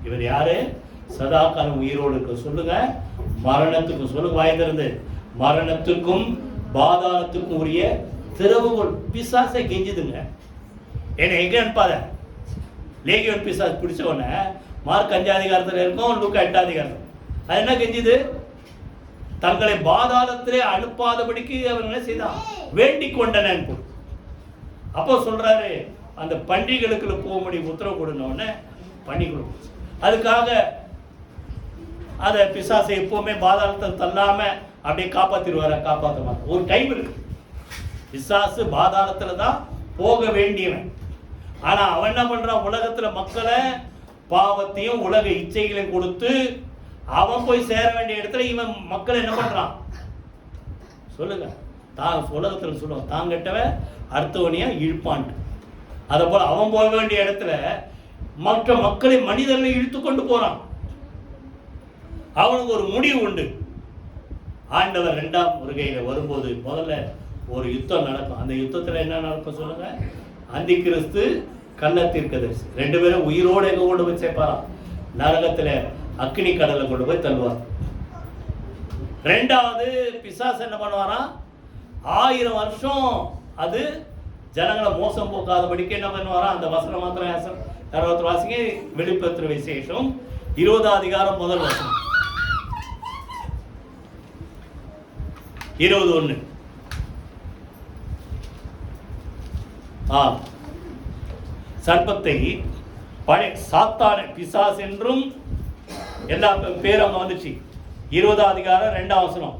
இவர் யாரு? சதா காலம் உயிரோடு இருக்க சொல்லுங்க. மரணத்துக்கும் சொல்லுங்க, வாய்ந்திருந்து மரணத்துக்கும் பாதாளத்துக்கும் உரிய திறவுகோல். பிசாசை கெஞ்சுதுங்க. என்ன எங்க அனுப்பாத? லேகியோன் பிசாஸ் பிடிச்ச உடனே மார்க் 5ஆம் அதிகாரத்தில் இருக்கும், லூக்கா 8ஆம் அதிகாரம். அது என்ன கெஞ்சுது? தங்களை பாதாளத்திலே அனுப்பாதபடிக்கு அவர் என்ன செய்தான்? வேண்டிக் கொண்டனன். அப்போ சொல்றாரு, அந்த பண்டிகைகளுக்கு போக முடியும் உத்தரவு கொடுனோடனே பண்டிகை. அதுக்காக அதை பிசாசை எப்பவுமே பாதாளத்தை தள்ளாம அப்படியே காப்பாத்திடுவாரா? காப்பாற்ற மாட்டார். ஒரு டைம் இருக்கு. பிசாசு பாதாளத்துல தான் போக வேண்டியவன். ஆனா அவன் என்ன பண்றான்? உலகத்துல மக்களை பாவத்தையும் உலக இச்சைகளையும் கொடுத்து அவன் போய் சேர வேண்டிய இடத்துல இவன் மக்களை என்ன பண்றான் சொல்லுங்க? உலகத்துல சொல்லுவான் தாங்கட்டவன் அடுத்தவனையா இழுப்பான்ட்டு. அதை போல அவன் போக வேண்டிய இடத்துல மற்ற மக்களை மனிதர்களை இழுத்து கொண்டு போறான். அவனுக்கு ஒரு முடிவு உண்டு. ஆண்டவர் 2ஆம் வருகையில வரும்போது முதல்ல ஒரு யுத்தம் நடக்கும். அந்த யுத்தத்துல என்ன நடக்கும் சொல்லுங்க? அந்தி கிறிஸ்து கள்ள தீர்க்கதரிசி 2 பேரும் உயிரோடு எங்க கொண்டு போய் சேர்ப்பாராம்? நரகத்துல அக்னி கடலை கொண்டு போய் தள்ளுவார். 2வது பிசாசு என்ன பண்ணுவாராம்? 1000 வருஷம் அது ஜனங்களை மோசம் போக்காதபடிக்கு என்ன பண்ணுவாராம்? அந்த வசனம் மாத்திரம் 60 வாசிங்க. வெளிப்படுத்துற விசேஷம் 20ஆம் அதிகாரம் முதல் வசனம் 21. சர்ப்பத்தை பழைய சாத்தான பிசாஸ் என்றும் எல்லா பேரும் அங்க வந்துச்சு. 20ஆம் அதிகாரம் 2ஆம் வசனம்.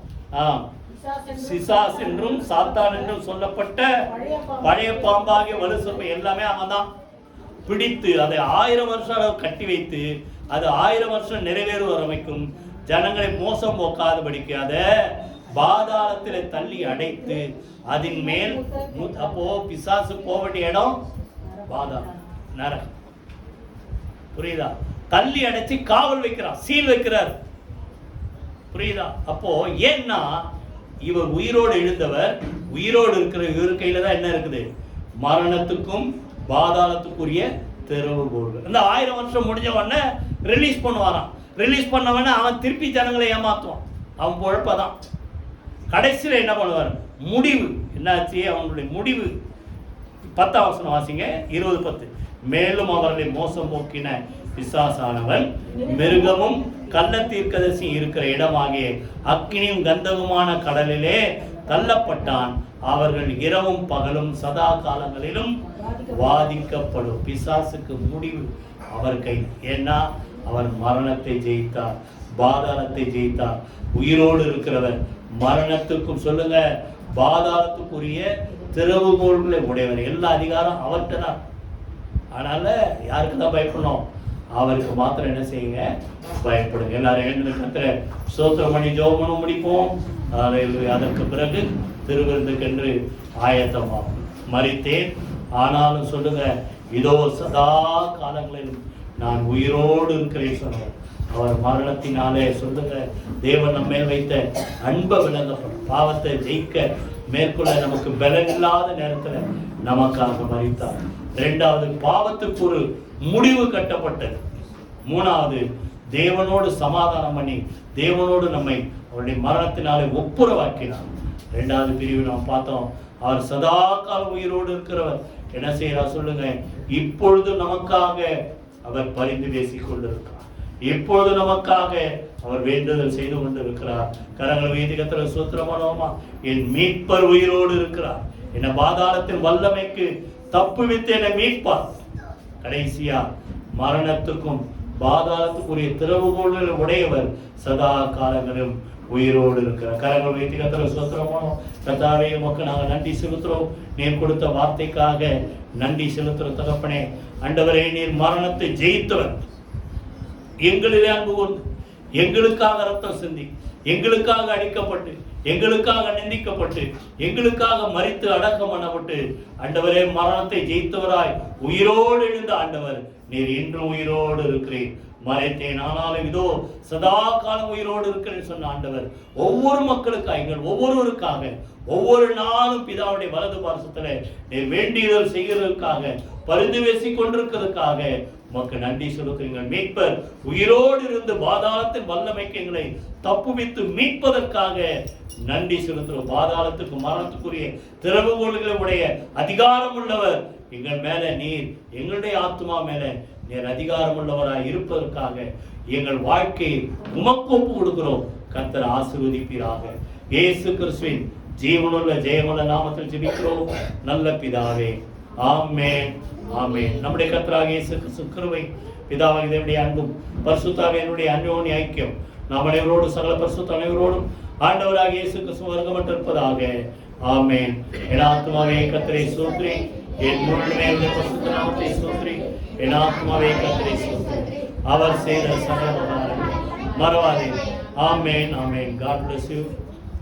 பிசாஸ் என்றும் சாத்தான் என்றும் சொல்லப்பட்ட பழைய பாம்பாகிய வலு சர்ப்பம் எல்லாமே அவன் தான் பிடித்து அதை 1000 வருஷம் அளவு கட்டி வைத்து அது 1000 வருஷம் நிறைவேறுவ வரைக்கும் ஜனங்களை மோசம் போக்காதபடிக்கு அதை பாதாளத்திலே தள்ளி அடைத்து அதன் மேல் அப்போ பிசாசு போக வேண்டிய இடம் பாதாளம், நரகம். புரியுதா? தள்ளி அடைச்சு காவல் வைக்கிறான், சீல் வைக்கிறார். புரியுதா? அப்போ ஏன்னா இவர் உயிரோடு எழுந்தவர், உயிரோடு இருக்கிற இவர் கையில தான் என்ன இருக்குது? மரணத்துக்கும் பாதாளத்துக்குரிய திறவுகோல்கள். இந்த 1000 வருஷம் முடிஞ்ச உடனே ரிலீஸ் பண்ணுவாராம். ரிலீஸ் பண்ணவன அவன் திருப்பி ஜனங்களை ஏமாத்துவான். அவன் பொழப்பதான். கடைசியில் என்ன பண்ணுவார்? முடிவு என்னாச்சு? அவங்களுடைய முடிவு 10ஆம் வசனம் வாசிங்க. 20:10. மேலும் அவர்களை மோசம் போக்கின பிசாசானவன் மிருகமும் கள்ள தீர்க்கதரிசி இருக்கிற இடமாகிய அக்கினியும் கந்தகமான கடலிலே தள்ளப்பட்டான். அவர்கள் இரவும் பகலும் சதா காலங்களிலும் வாதிக்கப்படும். பிசாசுக்கு முடிவு அவர் கை. ஏன்னா அவர் மரணத்தை ஜெயித்தார், பாதாளத்தை ஜெயித்தார். உயிரோடு இருக்கிறவர் மரணத்துக்கும் சொல்லுங்க பாதாளத்துக்குரிய திறவுகோல்களை உடையவர். எல்லா அதிகாரம் அவர்கிட்ட தான். அதனால யாருக்கு தான் பயப்படணும்? அவருக்கு மாத்திரம் என்ன செய்யுங்க? பயப்படுங்க. எல்லாரும் எழுந்து கத்திர ஸ்தோத்திரம் பண்ணி ஜெபம் பண்ண முடிப்போம். அதற்கு பிறகு திருவிருந்துக்கென்று ஆயத்தமாகும். மரித்தேன் ஆனாலும் சொல்லுங்க இதோ சதா காலங்களிலும் நான் உயிரோடு இருக்கிறேன் சொன்னார். அவர் மரணத்தினாலே சொல்லுங்க தேவன் நம்ம மேல் வைத்த அன்பை விளங்கப்படும். பாவத்தை ஜெயிக்க மேற்கொள்ள நமக்கு பலன் இல்லாத நேரத்துல நமக்காக மரித்தார். 2வது பாவத்துக்கு ஒரு முடிவு கட்டப்பட்டது. 3வது தேவனோடு சமாதானம் பண்ணி தேவனோடு நம்மை அவருடைய மரணத்தினாலே ஒப்புரவாக்கினார். 2வது பிரிவு நாம் பார்த்தோம். அவர் சதா காலம் உயிரோடு இருக்கிறவர். என்ன செய்யறார் சொல்லுங்க? இப்பொழுது நமக்காக அவர் பரிந்து பேசிக் கொண்டிருக்கிறார். இப்பொழுது நமக்காக அவர் வேண்டுதல் செய்து கொண்டிருக்கிறார். கரங்கள் வைத்து கர்த்தரை ஸ்தோத்திரமானோமா. என் மீட்பர் உயிரோடு இருக்கிறார். என்ன பாதாளத்தின் வல்லமைக்கு தப்புவித்து என்னை மீட்பார். கடைசியா மரணத்துக்கும் பாதாளத்துக்குரிய திறவுகோல்கள் உடையவர் சதா காலங்களும் உயிரோடு இருக்கிறார். கரங்கள் வைத்து கர்த்தரை ஸ்தோத்திரமானோம். கர்த்தாவே உமக்கு நாங்கள் நன்றி செலுத்துறோம். நீர் கொடுத்த வார்த்தைக்காக நன்றி செலுத்துற தகப்பனே. ஆண்டவரே நீர் மரணத்தை ஜெயித்தவர். எங்களிலே அன்பு கொண்டு எங்களுக்காக ரத்தம் சிந்தி எங்களுக்காக அடிக்கப்பட்டு எங்களுக்காக நிந்திக்கப்பட்டு எங்களுக்காக மரித்து அடக்கம் பண்ணப்பட்டு ஆண்டவரே மரணத்தை ஜெயித்தவராய் உயிரோடு எழுந்த ஆண்டவர் நீர் இன்றும் உயிரோடு இருக்கிறேன். மறைத்தேன் ஆனாலும் இதோ சதா காலம் உயிரோடு இருக்கிறேன் சொன்ன ஆண்டவர் ஒவ்வொரு மக்களுக்காக எங்கள் ஒவ்வொருவருக்காக ஒவ்வொரு நாளும் பிதாவுடைய வலது பார்சத்துல நீர் வேண்டியதல் செய்கிறதுக்காக பரிந்து பேசிக் கொண்டிருக்கிறதுக்காக உமக்கு நன்றி செலுத்துங்கள். மீட்பர் உயிரோடு இருந்து பாதாளத்தின் வல்லமைக்கு எங்களை தப்புவித்து மீட்பதற்காக நன்றி செலுத்துகிறோம். பாதாளத்துக்கு மரணத்துக்குரிய திறவுகோல்களை உடைய அதிகாரம் உள்ளவர் எங்கள் மேல நீர் எங்களுடைய ஆத்மா மேல நீர் அதிகாரம் உள்ளவராய் இருப்பதற்காக எங்கள் வாழ்க்கையை உமக்கு ஒப்பு கொடுக்கிறோம். கர்த்தர் ஆசீர்வதிப்பீராக. இயேசு கிறிஸ்துவின் ஜீவனுள்ள ஜெயமுள்ள நாமத்தில் ஜெபிக்கிறோம் நல்ல பிதாவே. ஆமென் ஆமென். நம்முடைய கர்த்தராகிய இயேசு கிறிஸ்து கிருபை பிதாவாகிய தேவனுடைய அன்பும் பரிசுத்த ஆவியானவருடைய அன்யோன்ய ஐக்கியம் நாம் அனைவரோடும் சகல பரிசுத்த அனைவரோடும் ஆண்டவராக இயேசு கிறிஸ்து வருகப்பட்டிருப்பதாக. ஆமென். என் ஆத்துமாவே கர்த்தரை ஸ்தோத்திரி, என் முழுமே பரிசுத்த நாமத்தை ஸ்தோத்திரி. என் ஆத்துமாவே கர்த்தரை ஸ்தோத்திரி, அவர் செய்த சகல உபகாரங்களை மறவாதே. ஆமென். ஆமென். God bless you.